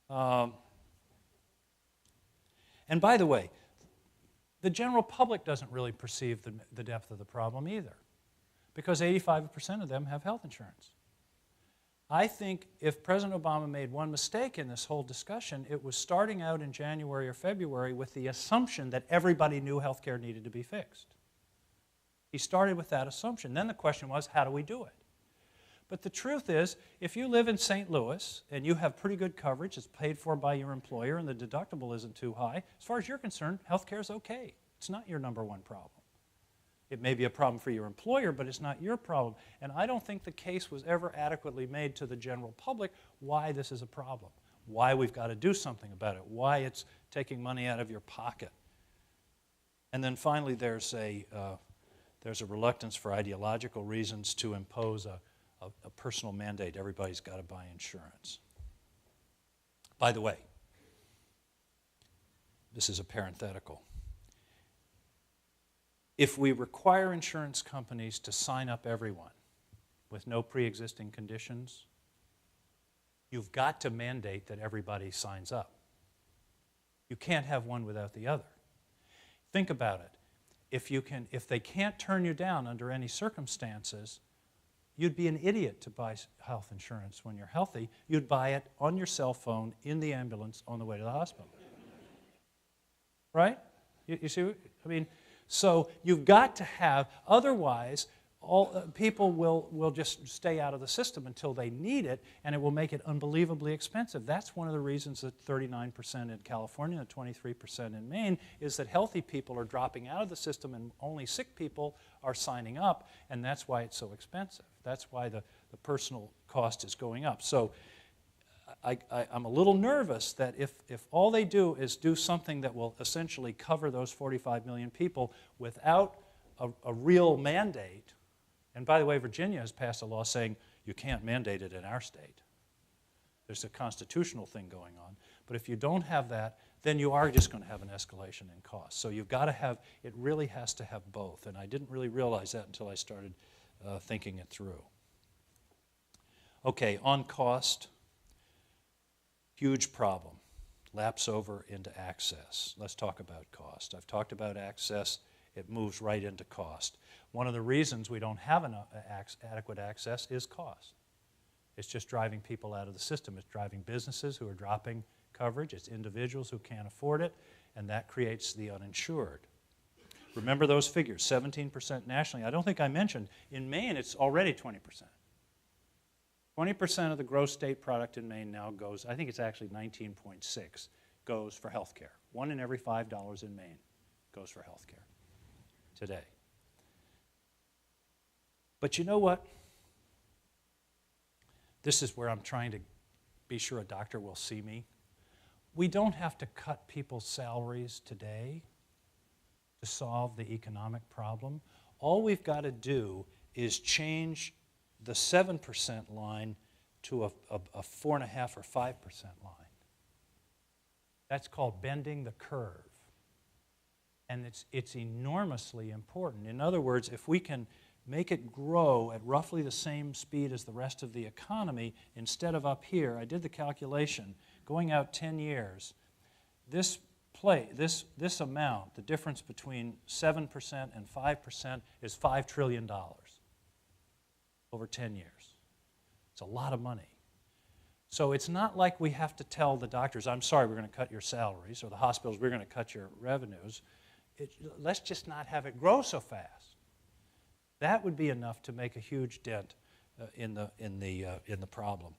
And by the way, the general public doesn't really perceive the depth of the problem either, because 85% of them have health insurance. I think if President Obama made one mistake in this whole discussion, it was starting out in January or February with the assumption that everybody knew health care needed to be fixed. He started with that assumption. Then the question was, how do we do it? But the truth is, if you live in St. Louis and you have pretty good coverage, it's paid for by your employer, and the deductible isn't too high, as far as you're concerned, health care is okay. It's not your number one problem. It may be a problem for your employer, but it's not your problem. And I don't think the case was ever adequately made to the general public why this is a problem, why we've got to do something about it, why it's taking money out of your pocket. And then finally, there's a reluctance for ideological reasons to impose a personal mandate. Everybody's got to buy insurance. By the way, this is a parenthetical. If we require insurance companies to sign up everyone with no pre-existing conditions, you've got to mandate that everybody signs up. You can't have one without the other. Think about it. If they can't turn you down under any circumstances, you'd be an idiot to buy health insurance when you're healthy. You'd buy it on your cell phone, in the ambulance, on the way to the hospital. Right? You see what I mean? So you've got to have, otherwise, people will just stay out of the system until they need it, and it will make it unbelievably expensive. That's one of the reasons that 39% in California and 23% in Maine is that healthy people are dropping out of the system and only sick people are signing up, and that's why it's so expensive. That's why the personal cost is going up. So I'm a little nervous that if all they do is do something that will essentially cover those 45 million people without a real mandate. And by the way, Virginia has passed a law saying you can't mandate it in our state. There's a constitutional thing going on. But if you don't have that, then you are just going to have an escalation in cost. So you've got to have, it really has to have both. And I didn't really realize that until I started thinking it through. Okay, on cost, huge problem. Laps over into access. Let's talk about cost. I've talked about access. It moves right into cost. One of the reasons we don't have adequate access is cost. It's just driving people out of the system. It's driving businesses who are dropping coverage. It's individuals who can't afford it, and that creates the uninsured. Remember those figures, 17% nationally. I don't think I mentioned, in Maine it's already 20%. 20% of the gross state product in Maine now goes, I think it's actually 19.6, goes for health care. 1 in every $5 in Maine goes for health care today. But you know what? This is where I'm trying to be sure a doctor will see me. We don't have to cut people's salaries today to solve the economic problem. All we've got to do is change the 7% line to a 4.5% or 5% line. That's called bending the curve. And it's enormously important. In other words, if we can make it grow at roughly the same speed as the rest of the economy, instead of up here, I did the calculation, going out 10 years, this amount, the difference between 7% and 5%, is $5 trillion over 10 years. It's a lot of money. So it's not like we have to tell the doctors, I'm sorry, we're going to cut your salaries, or the hospitals, we're going to cut your revenues. Let's just not have it grow so fast. That would be enough to make a huge dent in the problem.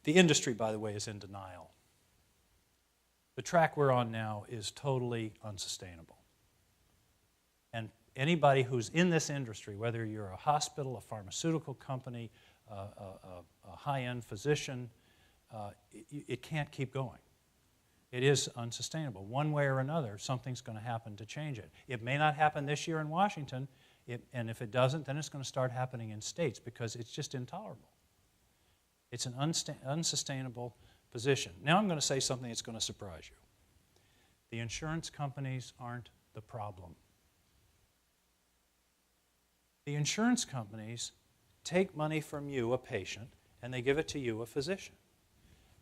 The industry, by the way, is in denial. The track we're on now is totally unsustainable. And anybody who's in this industry, whether you're a hospital, a pharmaceutical company, a high-end physician, it can't keep going. It is unsustainable. One way or another, something's going to happen to change it. It may not happen this year in Washington, and if it doesn't, then it's going to start happening in states because it's just intolerable. It's an unsustainable position. Now I'm going to say something that's going to surprise you. The insurance companies aren't the problem. The insurance companies take money from you, a patient, and they give it to you, a physician.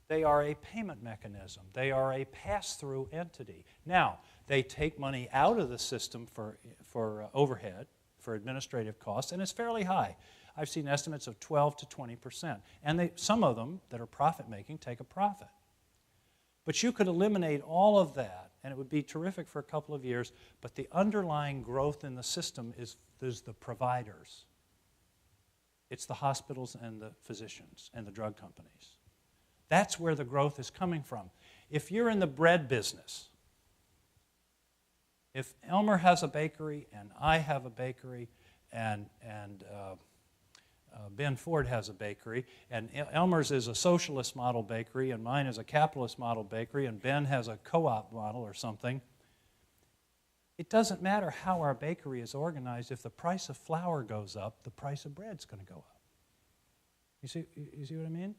They are a payment mechanism. They are a pass-through entity. Now, they take money out of the system for overhead, for administrative costs, and it's fairly high. I've seen estimates of 12 to 20%. And some of them that are profit-making take a profit. But you could eliminate all of that, and it would be terrific for a couple of years, but the underlying growth in the system is the providers. It's the hospitals and the physicians and the drug companies. That's where the growth is coming from. If you're in the bread business, if Elmer has a bakery and I have a bakery and Ben Ford has a bakery, and Elmer's is a socialist model bakery, and mine is a capitalist model bakery, and Ben has a co-op model or something, it doesn't matter how our bakery is organized. If the price of flour goes up, the price of bread's going to go up. You see what I mean?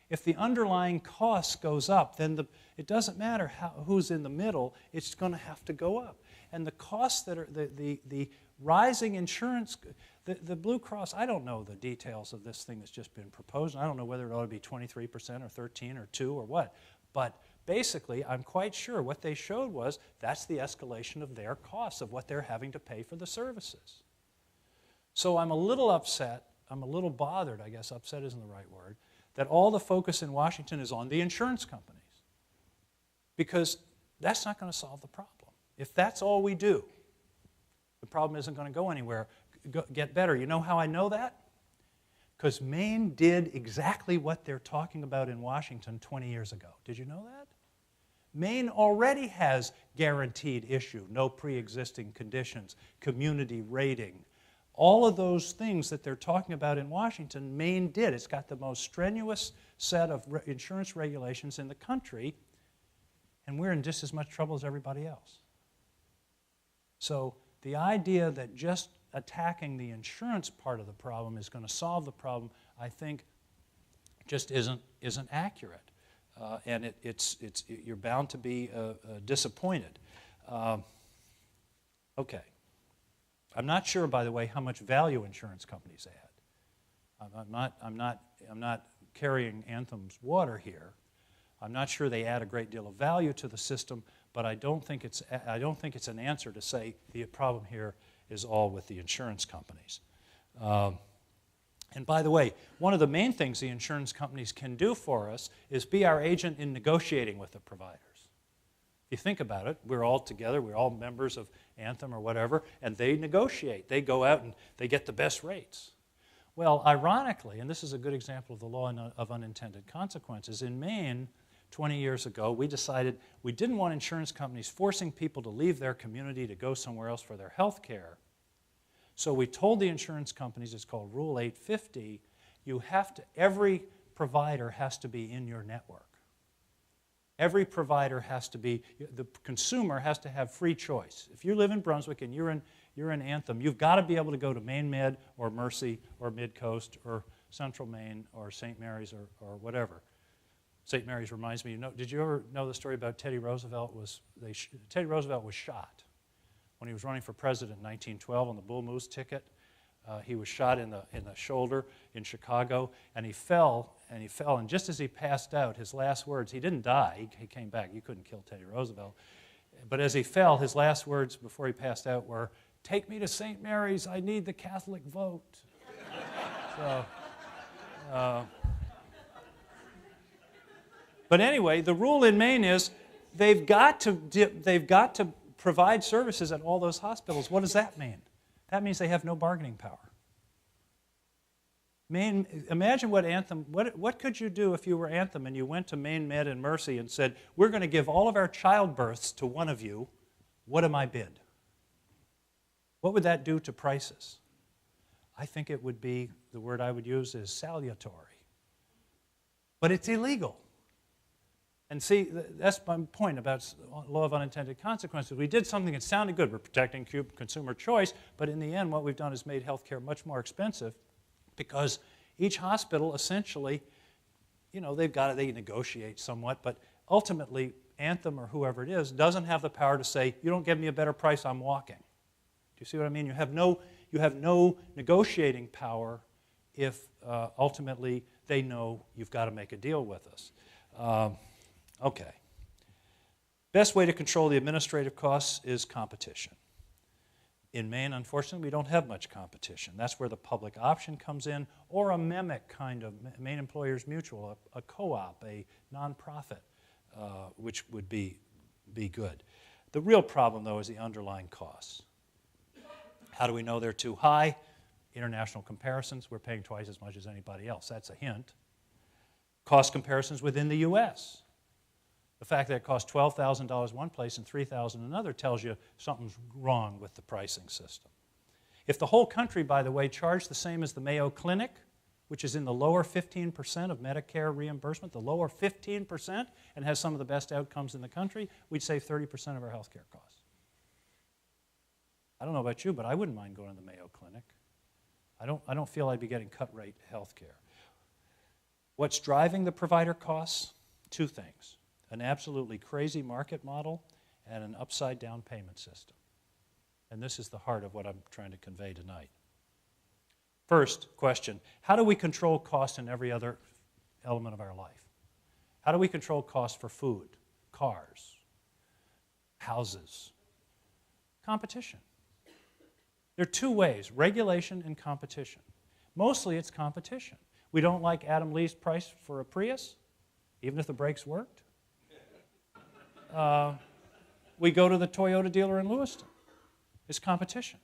If the underlying cost goes up, then it doesn't matter who's in the middle, it's going to have to go up. And the costs that are, the rising insurance, the Blue Cross, I don't know the details of this thing that's just been proposed. I don't know whether it ought to be 23% or 13 or 2 or what. But basically, I'm quite sure what they showed was that's the escalation of their costs, of what they're having to pay for the services. So I'm a little upset, I'm a little bothered, I guess upset isn't the right word, that all the focus in Washington is on the insurance companies. Because that's not going to solve the problem. If that's all we do, the problem isn't going to go anywhere, get better. You know how I know that? Because Maine did exactly what they're talking about in Washington 20 years ago. Did you know that? Maine already has guaranteed issue, no pre-existing conditions, community rating. All of those things that they're talking about in Washington, Maine did. It's got the most strenuous set of insurance regulations in the country, and we're in just as much trouble as everybody else. So the idea that just attacking the insurance part of the problem is going to solve the problem, I think, just isn't accurate. And you're bound to be disappointed. Okay. I'm not sure, by the way, how much value insurance companies add. I'm not carrying Anthem's water here. I'm not sure they add a great deal of value to the system, but I don't think it's an answer to say the problem here is all with the insurance companies. And by the way, one of the main things the insurance companies can do for us is be our agent in negotiating with the providers. If you think about it, we're all together, we're all members of Anthem or whatever, and they negotiate. They go out and they get the best rates. Well, ironically, and this is a good example of the law of unintended consequences, in Maine, 20 years ago, we decided we didn't want insurance companies forcing people to leave their community to go somewhere else for their health care. So we told the insurance companies, it's called Rule 850, every provider has to be in your network. Every provider has to be, the consumer has to have free choice. If you live in Brunswick and you're in Anthem, you've got to be able to go to Maine Med or Mercy or Midcoast or Central Maine or St. Mary's or whatever. St. Mary's reminds me, did you ever know the story about Teddy Roosevelt? Teddy Roosevelt was shot when he was running for president in 1912 on the Bull Moose ticket. He was shot in the shoulder in Chicago, and he fell, and just as he passed out, his last words, he didn't die, he came back, you couldn't kill Teddy Roosevelt, but as he fell, his last words before he passed out were, "Take me to St. Mary's, I need the Catholic vote." So, But anyway, the rule in Maine is they've got to provide services at all those hospitals. What does that mean? That means they have no bargaining power. Maine, imagine what Anthem, what could you do if you were Anthem and you went to Maine Med and Mercy and said, we're going to give all of our childbirths to one of you. What am I bid? What would that do to prices? I think it would be, the word I would use is salutary. But it's illegal. And see, that's my point about law of unintended consequences. We did something that sounded good. We're protecting consumer choice, but in the end, what we've done is made healthcare much more expensive because each hospital essentially, you know, they negotiate somewhat, but ultimately, Anthem or whoever it is doesn't have the power to say, you don't give me a better price, I'm walking. Do you see what I mean? You have no negotiating power if ultimately they know you've got to make a deal with us. Okay. Best way to control the administrative costs is competition. In Maine, unfortunately, we don't have much competition. That's where the public option comes in, or a MEMIC kind of, Maine Employers Mutual, a co-op, a nonprofit, which would be good. The real problem, though, is the underlying costs. How do we know they're too high? International comparisons, we're paying twice as much as anybody else. That's a hint. Cost comparisons within the U.S. The fact that it costs $12,000 one place and $3,000 another tells you something's wrong with the pricing system. If the whole country, by the way, charged the same as the Mayo Clinic, which is in the lower 15% of Medicare reimbursement, the lower 15%, and has some of the best outcomes in the country, we'd save 30% of our health care costs. I don't know about you, but I wouldn't mind going to the Mayo Clinic. I don't feel I'd be getting cut-rate health care. What's driving the provider costs? Two things. An absolutely crazy market model and an upside-down payment system. And this is the heart of what I'm trying to convey tonight. First question, how do we control cost in every other element of our life? How do we control cost for food, cars, houses? Competition. There are two ways, regulation and competition. Mostly it's competition. We don't like Adam Lee's price for a Prius, even if the brakes worked. We go to the Toyota dealer in Lewiston. It's competition.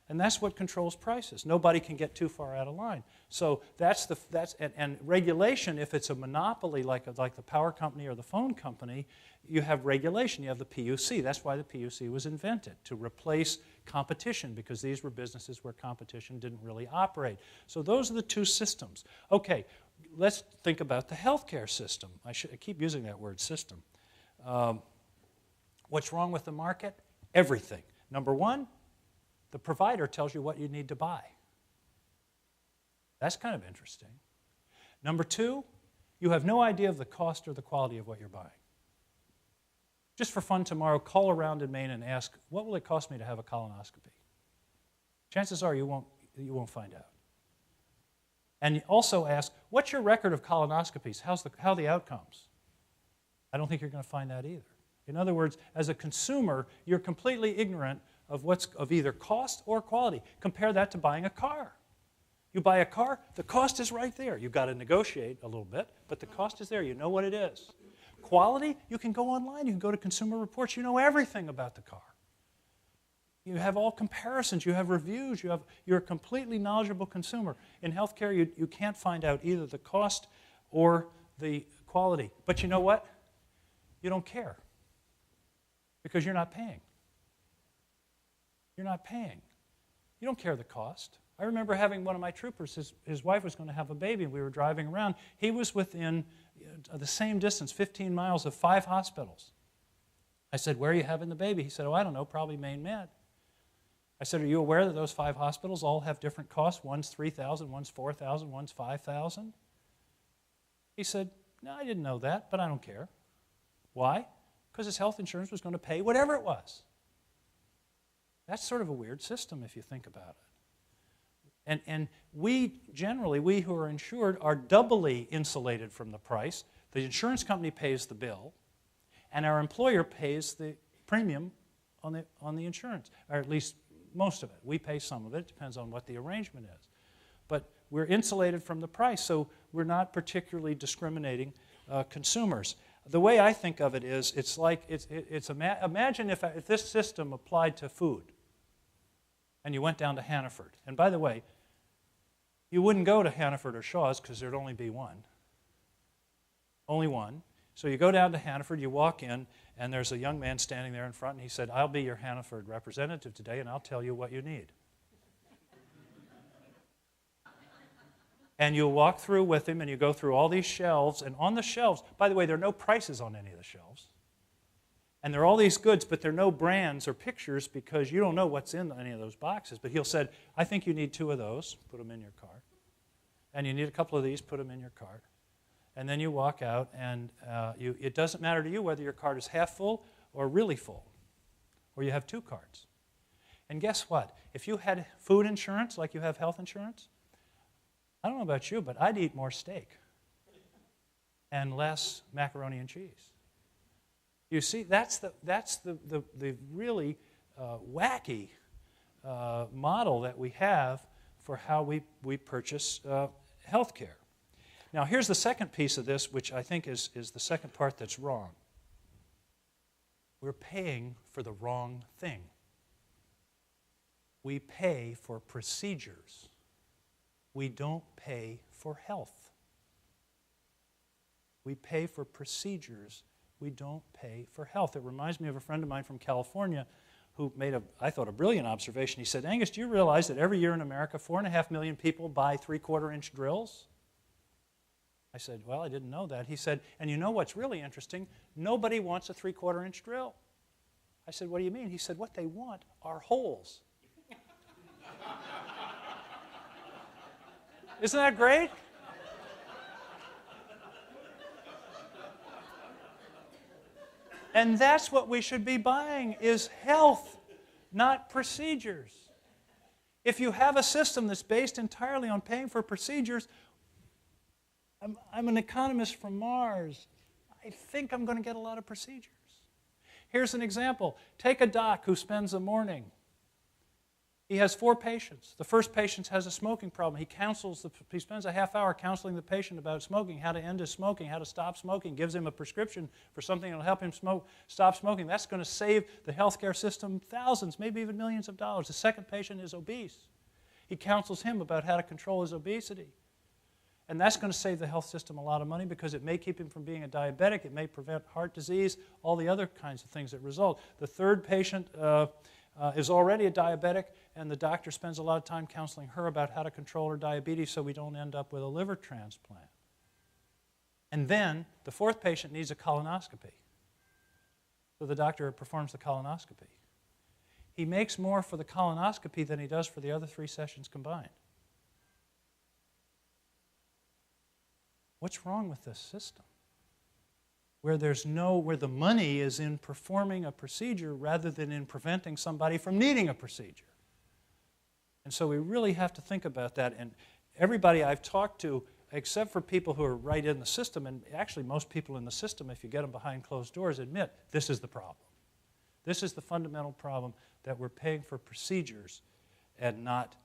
And that's what controls prices. Nobody can get too far out of line. So and regulation, if it's a monopoly like the power company or the phone company, you have regulation. You have the PUC. That's why the PUC was invented, to replace competition, because these were businesses where competition didn't really operate. So those are the two systems. Okay, let's think about the healthcare system. I keep using that word, system. What's wrong with the market? Everything. Number one, the provider tells you what you need to buy. That's kind of interesting. Number two, you have no idea of the cost or the quality of what you're buying. Just for fun tomorrow, call around in Maine and ask, what will it cost me to have a colonoscopy? Chances are you won't find out. And also ask, what's your record of colonoscopies? How are the outcomes? I don't think you're going to find that either. In other words, as a consumer, you're completely ignorant of either cost or quality. Compare that to buying a car. You buy a car, the cost is right there. You've got to negotiate a little bit, but the cost is there. You know what it is. Quality, you can go online. You can go to Consumer Reports. You know everything about the car. You have all comparisons. You have reviews. You're a completely knowledgeable consumer. In healthcare, you can't find out either the cost or the quality. But you know what? You don't care because you're not paying. You're not paying. You don't care the cost. I remember having one of my troopers, his wife was going to have a baby, and we were driving around. He was within the same distance, 15 miles, of 5 hospitals. I said, where are you having the baby? He said, oh, I don't know, probably Maine Med. I said, are you aware that those 5 hospitals all have different costs? One's $3,000, one's $4,000, one's $5,000? He said, no, I didn't know that, but I don't care. Why? Because his health insurance was going to pay whatever it was. That's sort of a weird system if you think about it. And we who are insured are doubly insulated from the price. The insurance company pays the bill, and our employer pays the premium on the insurance, or at least most of it. We pay some of it. It depends on what the arrangement is. But we're insulated from the price, so we're not particularly discriminating consumers. The way I think of it is, it's like, imagine if this system applied to food, and you went down to Hannaford. And by the way, you wouldn't go to Hannaford or Shaw's because there'd only be one. Only one. So you go down to Hannaford, you walk in, and there's a young man standing there in front, and he said, "I'll be your Hannaford representative today, and I'll tell you what you need." And you'll walk through with him, and you go through all these shelves, and on the shelves, by the way, there are no prices on any of the shelves. And there are all these goods, but there are no brands or pictures because you don't know what's in any of those boxes. But he'll say, "I think you need 2 of those, put them in your cart. And you need a couple of these, put them in your cart." And then you walk out, and it doesn't matter to you whether your cart is half full or really full, or you have 2 carts. And guess what? If you had food insurance like you have health insurance, I don't know about you, but I'd eat more steak and less macaroni and cheese. You see, that's the really wacky model that we have for how we purchase health care. Now, here's the second piece of this, which I think is the second part that's wrong. We're paying for the wrong thing. We pay for procedures. We don't pay for health. We pay for procedures. We don't pay for health. It reminds me of a friend of mine from California who made I thought, a brilliant observation. He said, "Angus, do you realize that every year in America, 4.5 million people buy 3/4-inch drills?" I said, "Well, I didn't know that." He said, "And you know what's really interesting? Nobody wants a 3/4-inch drill." I said, "What do you mean?" He said, "What they want are holes." Isn't that great? And that's what we should be buying, is health, not procedures. If you have a system that's based entirely on paying for procedures, I'm an economist from Mars. I think I'm going to get a lot of procedures. Here's an example. Take a doc who spends the morning. He has 4 patients. The first patient has a smoking problem. He spends a half hour counseling the patient about smoking, how to end his smoking, how to stop smoking, gives him a prescription for something that will help him stop smoking. That's going to save the healthcare system thousands, maybe even millions of dollars. The second patient is obese. He counsels him about how to control his obesity. And that's going to save the health system a lot of money because it may keep him from being a diabetic, it may prevent heart disease, all the other kinds of things that result. The third patient is already a diabetic, and the doctor spends a lot of time counseling her about how to control her diabetes so we don't end up with a liver transplant. And then the fourth patient needs a colonoscopy. So the doctor performs the colonoscopy. He makes more for the colonoscopy than he does for the other 3 sessions combined. What's wrong with this system? Where the money is in performing a procedure rather than in preventing somebody from needing a procedure. And so we really have to think about that. And everybody I've talked to, except for people who are right in the system, and actually most people in the system, if you get them behind closed doors, admit this is the problem. This is the fundamental problem, that we're paying for procedures and not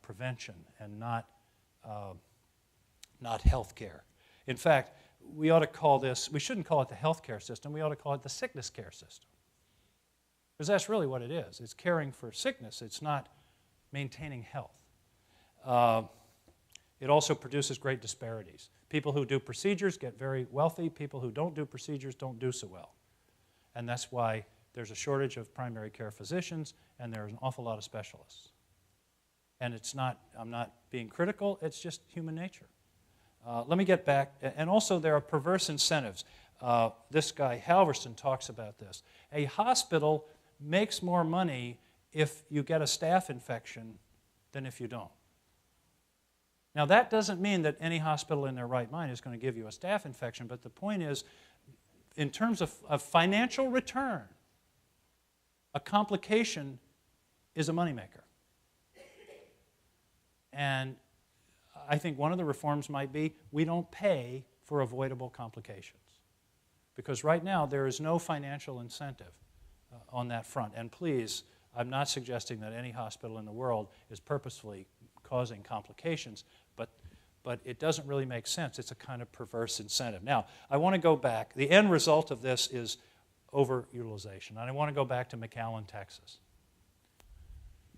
prevention and not health care. In fact, we ought to call this, we shouldn't call it the health care system, we ought to call it the sickness care system. Because that's really what it is. It's caring for sickness. It's not maintaining health. It also produces great disparities. People who do procedures get very wealthy. People who don't do procedures don't do so well. And that's why there's a shortage of primary care physicians, and there's an awful lot of specialists. And it's not, I'm not being critical, it's just human nature. Let me get back, and also there are perverse incentives. This guy, Halverson, talks about this. A hospital makes more money if you get a staph infection than if you don't. Now, that doesn't mean that any hospital in their right mind is going to give you a staph infection, but the point is, in terms of financial return, a complication is a moneymaker. And I think one of the reforms might be we don't pay for avoidable complications. Because right now there is no financial incentive on that front. And please, I'm not suggesting that any hospital in the world is purposefully causing complications, but it doesn't really make sense. It's a kind of perverse incentive. Now, I want to go back. The end result of this is overutilization. And I want to go back to McAllen, Texas.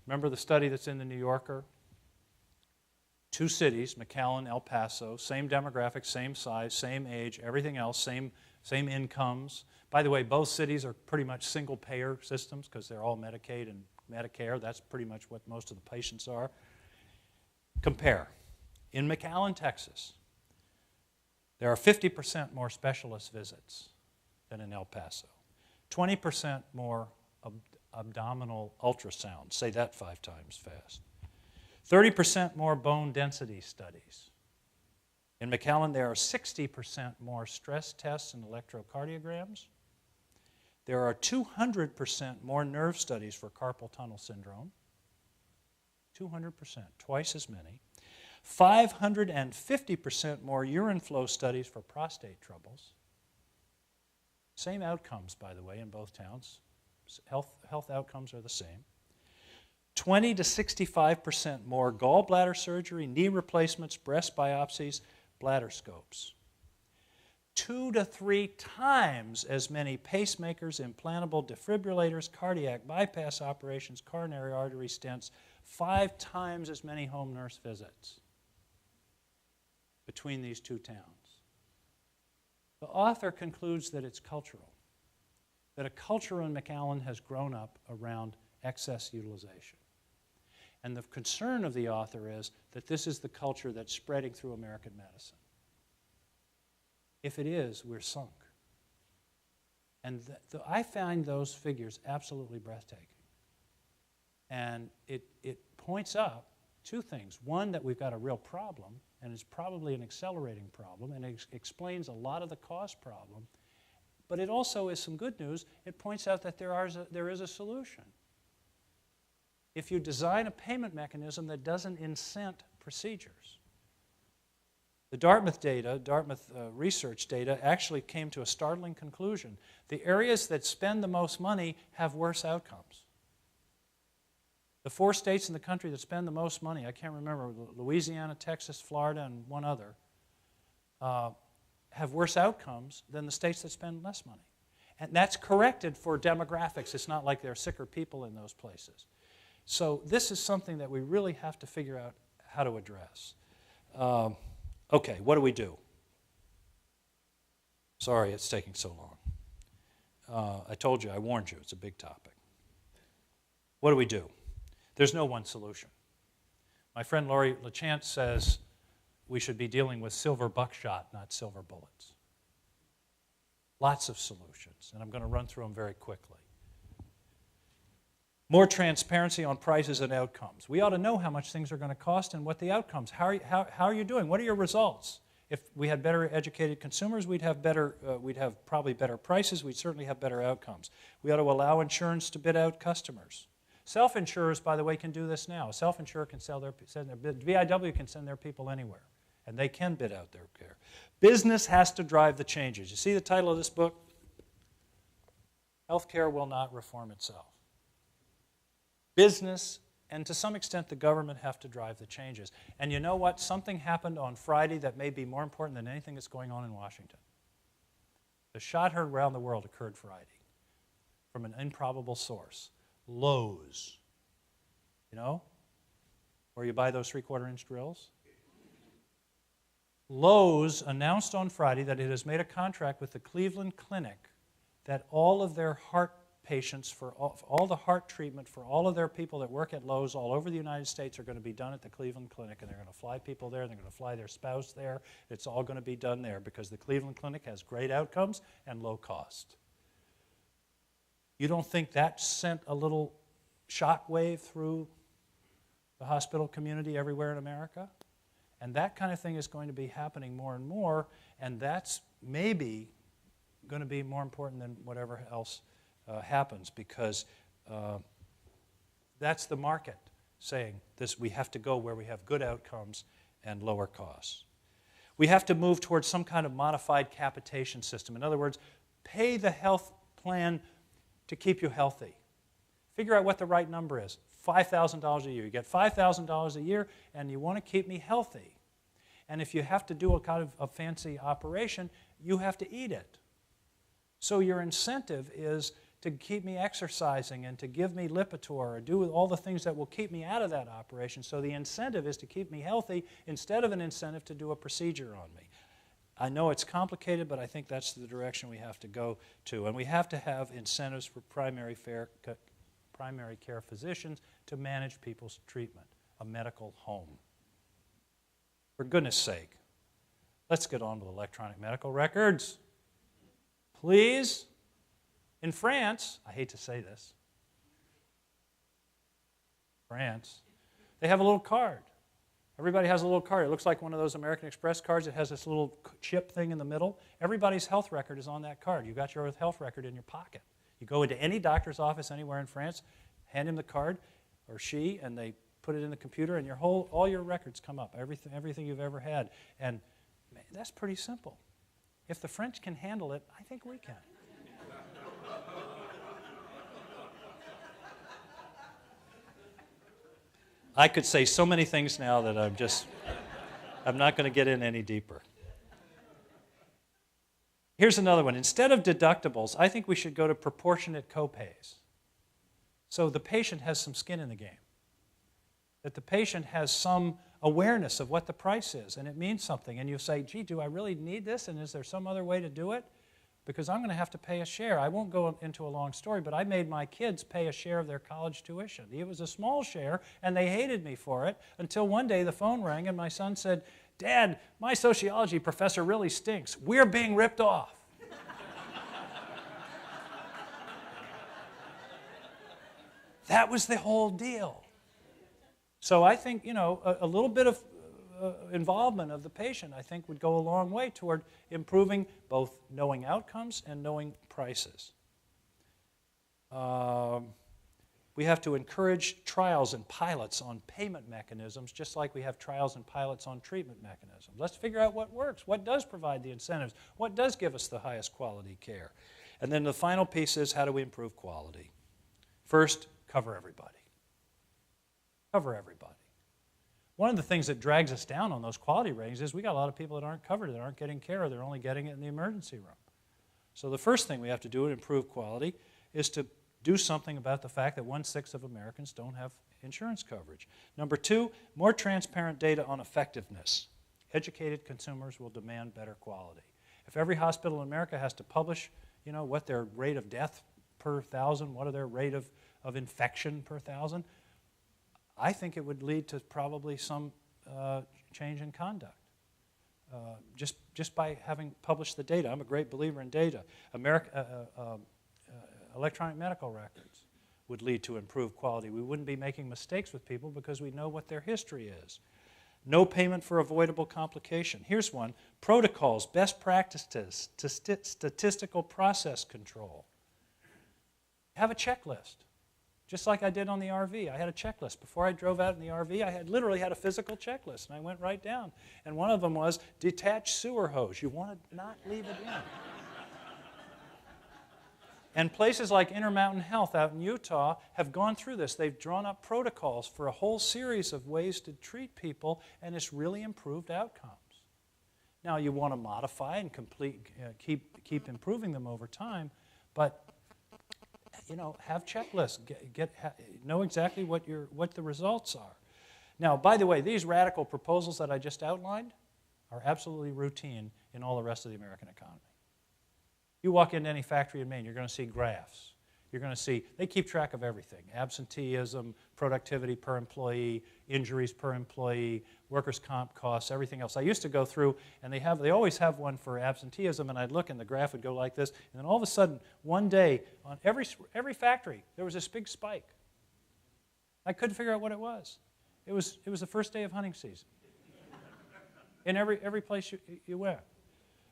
Remember the study that's in the New Yorker? 2 cities, McAllen, El Paso, same demographics, same size, same age, everything else, same incomes. By the way, both cities are pretty much single-payer systems because they're all Medicaid and Medicare. That's pretty much what most of the patients are. Compare. In McAllen, Texas, there are 50% more specialist visits than in El Paso. 20% more abdominal ultrasounds. Say that 5 times fast. 30% more bone density studies. In McAllen, there are 60% more stress tests and electrocardiograms. There are 200% more nerve studies for carpal tunnel syndrome. 200%, twice as many. 550% more urine flow studies for prostate troubles. Same outcomes, by the way, in both towns. Health outcomes are the same. 20 to 65% more gallbladder surgery, knee replacements, breast biopsies, bladder scopes. 2 to 3 times as many pacemakers, implantable defibrillators, cardiac bypass operations, coronary artery stents, 5 times as many home nurse visits between these 2 towns. The author concludes that it's cultural, that a culture in McAllen has grown up around excess utilization. And the concern of the author is that this is the culture that's spreading through American medicine. If it is, we're sunk. And I find those figures absolutely breathtaking. And it points up 2 things. One, that we've got a real problem, and it's probably an accelerating problem, and it explains a lot of the cost problem. But it also is some good news. It points out that there is a solution. If you design a payment mechanism that doesn't incent procedures. The Dartmouth research data actually came to a startling conclusion. The areas that spend the most money have worse outcomes. The 4 states in the country that spend the most money, I can't remember, Louisiana, Texas, Florida, and one other, have worse outcomes than the states that spend less money. And that's corrected for demographics. It's not like there are sicker people in those places. So this is something that we really have to figure out how to address. Okay, what do we do? Sorry it's taking so long. I told you, I warned you, it's a big topic. What do we do? There's no one solution. My friend Laurie LaChance says we should be dealing with silver buckshot, not silver bullets. Lots of solutions, and I'm going to run through them very quickly. More transparency on prices and outcomes. We ought to know how much things are going to cost and what the outcomes. How are you doing? What are your results? If we had better educated consumers, we'd have probably better prices. We'd certainly have better outcomes. We ought to allow insurance to bid out customers. Self-insurers, by the way, can do this now. A self-insurer can VIW can send their people anywhere, and they can bid out their care. Business has to drive the changes. You see the title of this book? Healthcare will not reform itself. Business, and to some extent the government, have to drive the changes. And you know what? Something happened on Friday that may be more important than anything that's going on in Washington. The shot heard around the world occurred Friday from an improbable source. Lowe's. You know? Where you buy those 3/4-inch drills? Lowe's announced on Friday that it has made a contract with the Cleveland Clinic that all of their heart patients, for all the heart treatment for all of their people that work at Lowe's all over the United States are going to be done at the Cleveland Clinic, and they're going to fly people there, and they're going to fly their spouse there. It's all going to be done there because the Cleveland Clinic has great outcomes and low cost. You don't think that sent a little shockwave through the hospital community everywhere in America? And that kind of thing is going to be happening more and more, and that's maybe going to be more important than whatever else happens, because that's the market saying this. We have to go where we have good outcomes and lower costs. We have to move towards some kind of modified capitation system. In other words, pay the health plan to keep you healthy. Figure out what the right number is. $5,000 a year. You get $5,000 a year, and you want to keep me healthy. And if you have to do a kind of a fancy operation, you have to eat it. So your incentive is to keep me exercising and to give me Lipitor or do all the things that will keep me out of that operation. So the incentive is to keep me healthy instead of an incentive to do a procedure on me. I know it's complicated, but I think that's the direction we have to go to. And we have to have incentives for primary care physicians to manage people's treatment, a medical home. For goodness sake, let's get on with electronic medical records. Please. In France, I hate to say this, France, they have a little card. Everybody has a little card. It looks like one of those American Express cards. It has this little chip thing in the middle. Everybody's health record is on that card. You've got your health record in your pocket. You go into any doctor's office anywhere in France, hand him the card, or she, and they put it in the computer, and all your records come up, everything you've ever had. And man, that's pretty simple. If the French can handle it, I think we can. I could say so many things now that I'm not going to get in any deeper. Here's another one. Instead of deductibles, I think we should go to proportionate copays. So the patient has some skin in the game. That the patient has some awareness of what the price is, and it means something. And you say, gee, do I really need this, and is there some other way to do it? Because I'm going to have to pay a share. I won't go into a long story, but I made my kids pay a share of their college tuition. It was a small share, and they hated me for it, until one day the phone rang, and my son said, Dad, my sociology professor really stinks. We're being ripped off. That was the whole deal. So I think, a little bit of involvement of the patient, I think, would go a long way toward improving both knowing outcomes and knowing prices. We have to encourage trials and pilots on payment mechanisms, just like we have trials and pilots on treatment mechanisms. Let's figure out what works, what does provide the incentives, what does give us the highest quality care. And then the final piece is, how do we improve quality? First, cover everybody. Cover everybody. One of the things that drags us down on those quality ratings is we got a lot of people that aren't covered, that aren't getting care, or they're only getting it in the emergency room. So the first thing we have to do to improve quality is to do something about the fact that 1/6 of Americans don't have insurance coverage. Number two, more transparent data on effectiveness. Educated consumers will demand better quality. If every hospital in America has to publish, what their rate of death per 1,000, what are their rate of infection per 1,000, I think it would lead to probably some change in conduct, just by having published the data. I'm a great believer in data. Electronic medical records would lead to improved quality. We wouldn't be making mistakes with people because we know what their history is. No payment for avoidable complication. Here's one. Protocols, best practices, statistical process control. Have a checklist. Just like I did on the RV. I had a checklist. Before I drove out in the RV, I literally had a physical checklist, and I went right down. And one of them was detached sewer hose. You want to not leave it in. And places like Intermountain Health out in Utah have gone through this. They've drawn up protocols for a whole series of ways to treat people, and it's really improved outcomes. Now, you want to modify and keep improving them over time, but have checklists, know exactly what the results are. Now, by the way, these radical proposals that I just outlined are absolutely routine in all the rest of the American economy. You walk into any factory in Maine, you're going to see graphs. You're going to see, they keep track of everything. Absenteeism, productivity per employee, injuries per employee, workers' comp costs, everything else. I used to go through, and they always have one for absenteeism, and I'd look, and the graph would go like this. And then all of a sudden, one day, on every factory, there was this big spike. I couldn't figure out what it was. It was the first day of hunting season. In every place you went.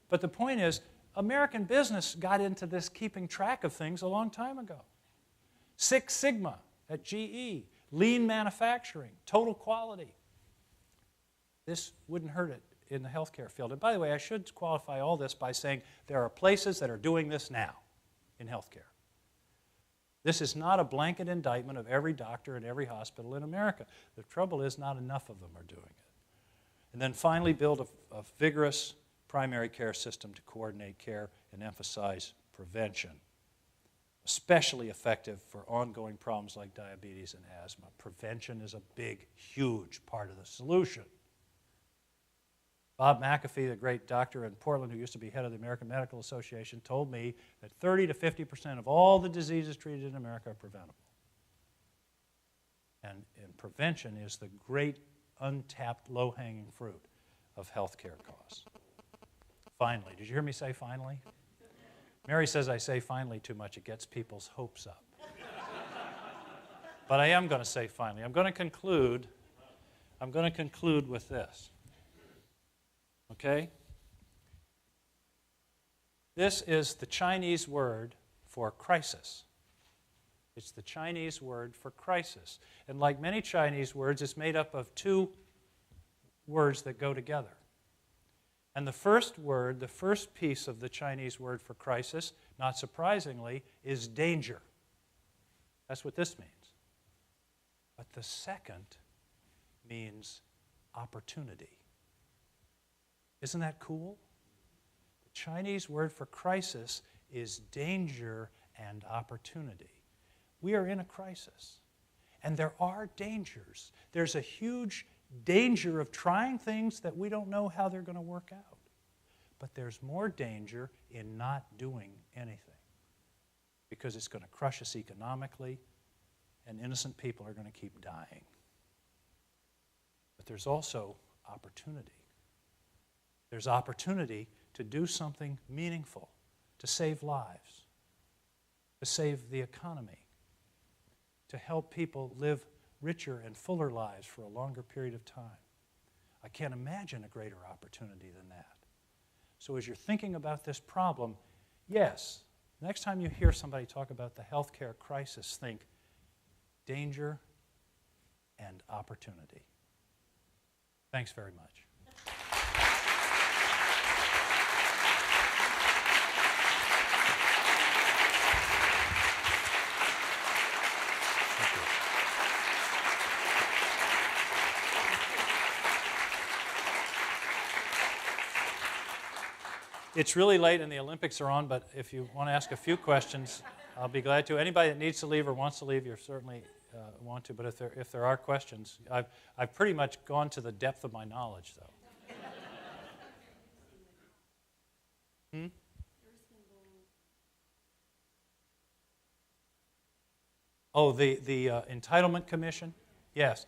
But the point is, American business got into this keeping track of things a long time ago. Six Sigma at GE, lean manufacturing, total quality. This wouldn't hurt it in the healthcare field. And by the way, I should qualify all this by saying there are places that are doing this now in healthcare. This is not a blanket indictment of every doctor and every hospital in America. The trouble is not enough of them are doing it. And then finally, build a vigorous primary care system to coordinate care and emphasize prevention. Especially effective for ongoing problems like diabetes and asthma. Prevention is a big, huge part of the solution. Bob McAfee, the great doctor in Portland who used to be head of the American Medical Association, told me that 30 to 50% of all the diseases treated in America are preventable. And prevention is the great untapped, low-hanging fruit of healthcare costs. Finally, did you hear me say finally? Mary says I say finally too much. It gets people's hopes up. But I am going to say finally. I'm going to conclude with this. Okay? This is the Chinese word for crisis. It's the Chinese word for crisis. And like many Chinese words, it's made up of two words that go together. And the first word, the first piece of the Chinese word for crisis, not surprisingly, is danger. That's what this means. But the second means opportunity. Isn't that cool? The Chinese word for crisis is danger and opportunity. We are in a crisis, and there are dangers. There's a huge danger of trying things that we don't know how they're going to work out. But there's more danger in not doing anything because it's going to crush us economically, and innocent people are going to keep dying. But there's also opportunity. There's opportunity to do something meaningful, to save lives, to save the economy, to help people live richer and fuller lives for a longer period of time. I can't imagine a greater opportunity than that. So as you're thinking about this problem, yes, next time you hear somebody talk about the healthcare crisis, think danger and opportunity. Thanks very much. It's really late and the Olympics are on, but if you want to ask a few questions, I'll be glad to. Anybody that needs to leave or wants to leave, you certainly want to, but if there are questions, I've pretty much gone to the depth of my knowledge, though. Oh, the Entitlement Commission? Yes.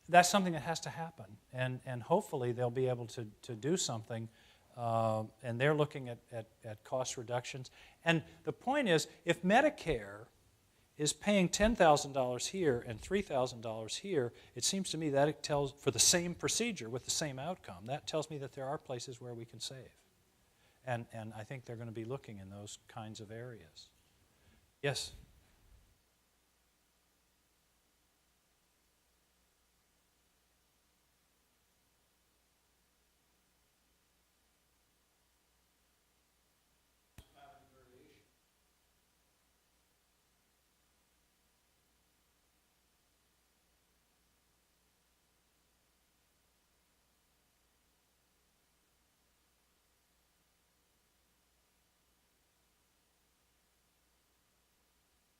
That's something that has to happen, and hopefully they'll be able to do something. And they're looking at cost reductions. And the point is, if Medicare is paying $10,000 here and $3,000 here, it seems to me that it tells, for the same procedure with the same outcome, that tells me that there are places where we can save. And I think they're going to be looking in those kinds of areas. Yes?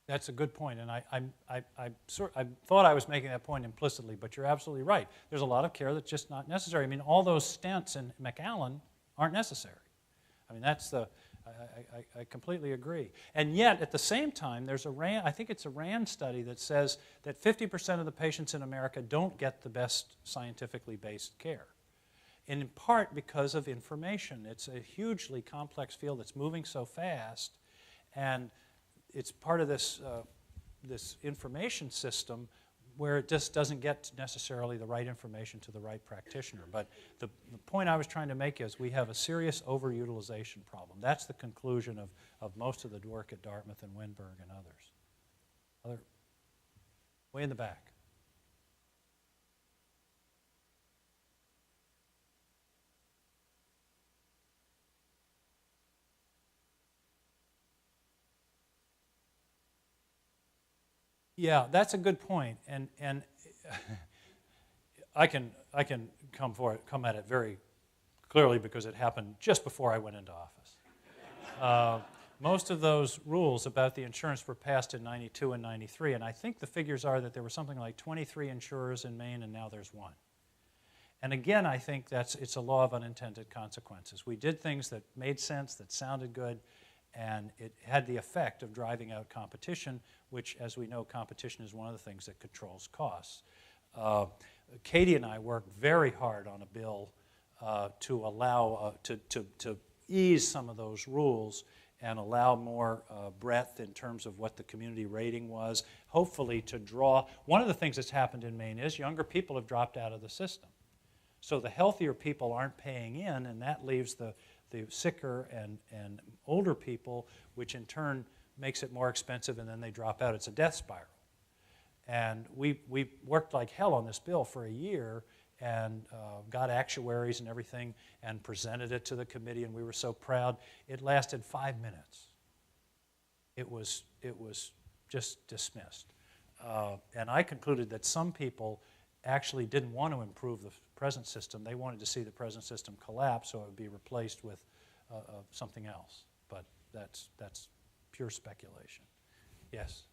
That's a good point, and I thought I was making that point implicitly, but you're absolutely right. There's a lot of care that's just not necessary. I mean, all those stents in McAllen aren't necessary. I mean, that's the, I completely agree. And yet, at the same time, there's a RAND, I think it's a RAND study that says that 50% of the patients in America don't get the best scientifically based care. In part because of information. It's a hugely complex field that's moving so fast, and it's part of this, this information system where it just doesn't get necessarily the right information to the right practitioner. But the point I was trying to make is we have a serious overutilization problem. That's the conclusion of most of the work at Dartmouth and Windberg and others. Way in the back. Yeah, that's a good point. And I can come at it very clearly because it happened just before I went into office. Most of those rules about the insurance were passed in 92 and 93, and I think the figures are that there were something like 23 insurers in Maine, and now there's one. And again, I think it's a law of unintended consequences. We did things that made sense, that sounded good, and it had the effect of driving out competition, which, as we know, competition is one of the things that controls costs. Katie and I worked very hard on a bill to allow, to ease some of those rules and allow more breadth in terms of what the community rating was, hopefully to draw. One of the things that's happened in Maine is younger people have dropped out of the system. So the healthier people aren't paying in, and that leaves the sicker and older people, which in turn makes it more expensive, and then they drop out. It's a death spiral. And we worked like hell on this bill for a year and got actuaries and everything and presented it to the committee, and we were so proud. It lasted 5 minutes. It was just dismissed. And I concluded that some people actually didn't want to improve the present system. They wanted to see the present system collapse so it would be replaced with something else. But that's pure speculation. Yes?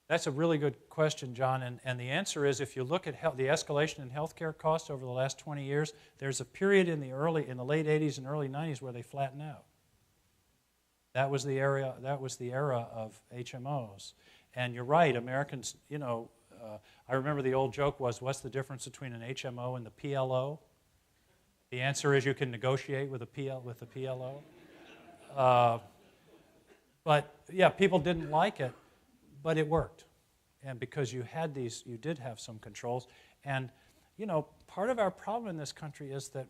That's a really good question, John, and the answer is if you look at the escalation in healthcare costs over the last 20 years, there's a period in the late 80s and early 90s where they flatten out. That was the era of HMOs. And you're right, Americans, I remember the old joke was, what's the difference between an HMO and the PLO? The answer is you can negotiate with the PLO. But yeah, people didn't like it. But it worked, and because you did have some controls. And, part of our problem in this country is that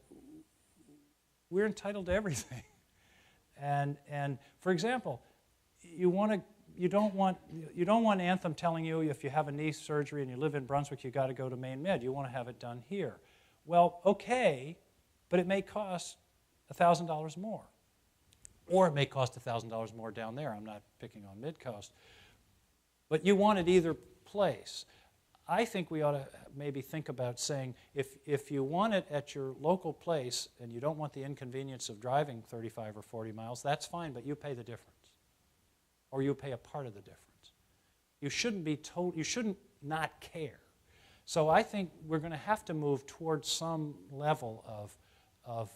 we're entitled to everything. And for example, you don't want Anthem telling you if you have a knee surgery and you live in Brunswick, you got to go to Maine Med. You want to have it done here. Well, okay, but it may cost $1,000 more, or it may cost $1,000 more down there. I'm not picking on Mid-Coast. But you want it either place. I think we ought to maybe think about saying if you want it at your local place and you don't want the inconvenience of driving 35 or 40 miles, that's fine, but you pay the difference. Or you pay a part of the difference. You shouldn't not care. So I think we're going to have to move towards some level of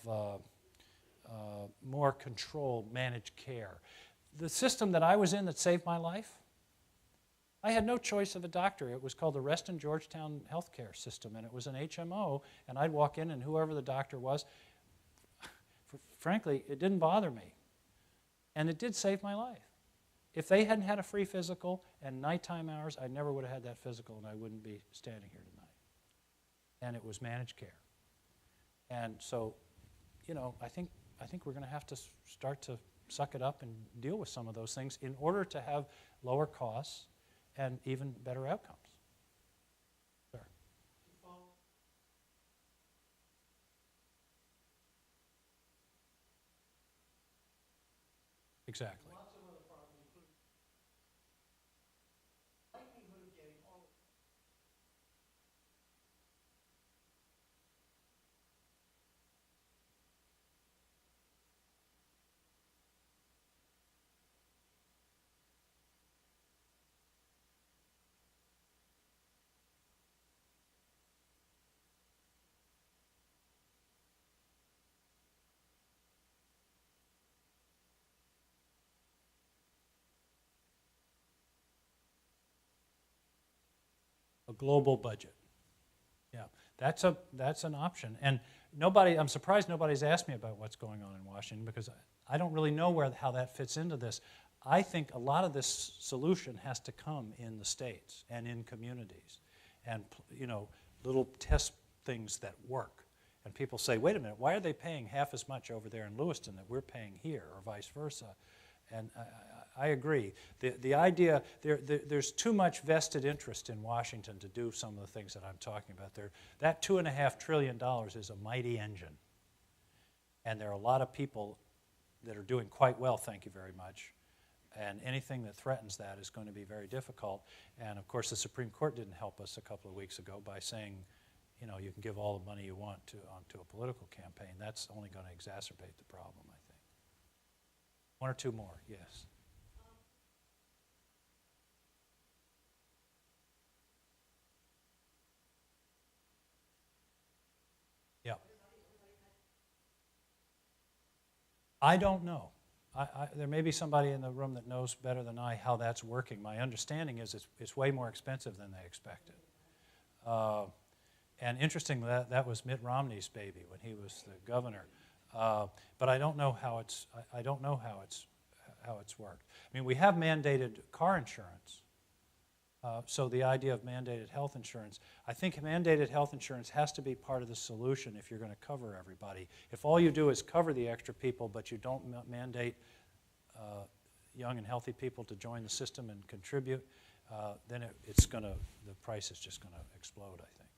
more controlled, managed care. The system that I was in that saved my life, I had no choice of a doctor. It was called the Reston Georgetown Healthcare System, and it was an HMO, and I'd walk in, and whoever the doctor was, frankly, it didn't bother me. And it did save my life. If they hadn't had a free physical and nighttime hours, I never would have had that physical, and I wouldn't be standing here tonight. And it was managed care. And so, I think we're going to have to start to suck it up and deal with some of those things in order to have lower costs and even better outcomes. Sir. Exactly. Lots of other problems, including likelihood of getting all of them. A global budget. Yeah, that's an option. And I'm surprised nobody's asked me about what's going on in Washington because I don't really know how that fits into this. I think a lot of this solution has to come in the states and in communities and, little test things that work. And people say, wait a minute, why are they paying half as much over there in Lewiston that we're paying here or vice versa? And I agree. The idea, there's too much vested interest in Washington to do some of the things that I'm talking about. That $2.5 trillion is a mighty engine. And there are a lot of people that are doing quite well, thank you very much. And anything that threatens that is going to be very difficult. And of course, the Supreme Court didn't help us a couple of weeks ago by saying, you know, you can give all the money you want onto a political campaign. That's only going to exacerbate the problem, I think. One or two more, yes. Yeah. I don't know. There may be somebody in the room that knows better than I how that's working. My understanding is it's way more expensive than they expected. And interestingly, that was Mitt Romney's baby when he was the governor. But I don't know how it's worked. I mean, we have mandated car insurance. So the idea of mandated health insurance, I think mandated health insurance has to be part of the solution if you're going to cover everybody. If all you do is cover the extra people, but you don't mandate young and healthy people to join the system and contribute, then the price is just going to explode, I think.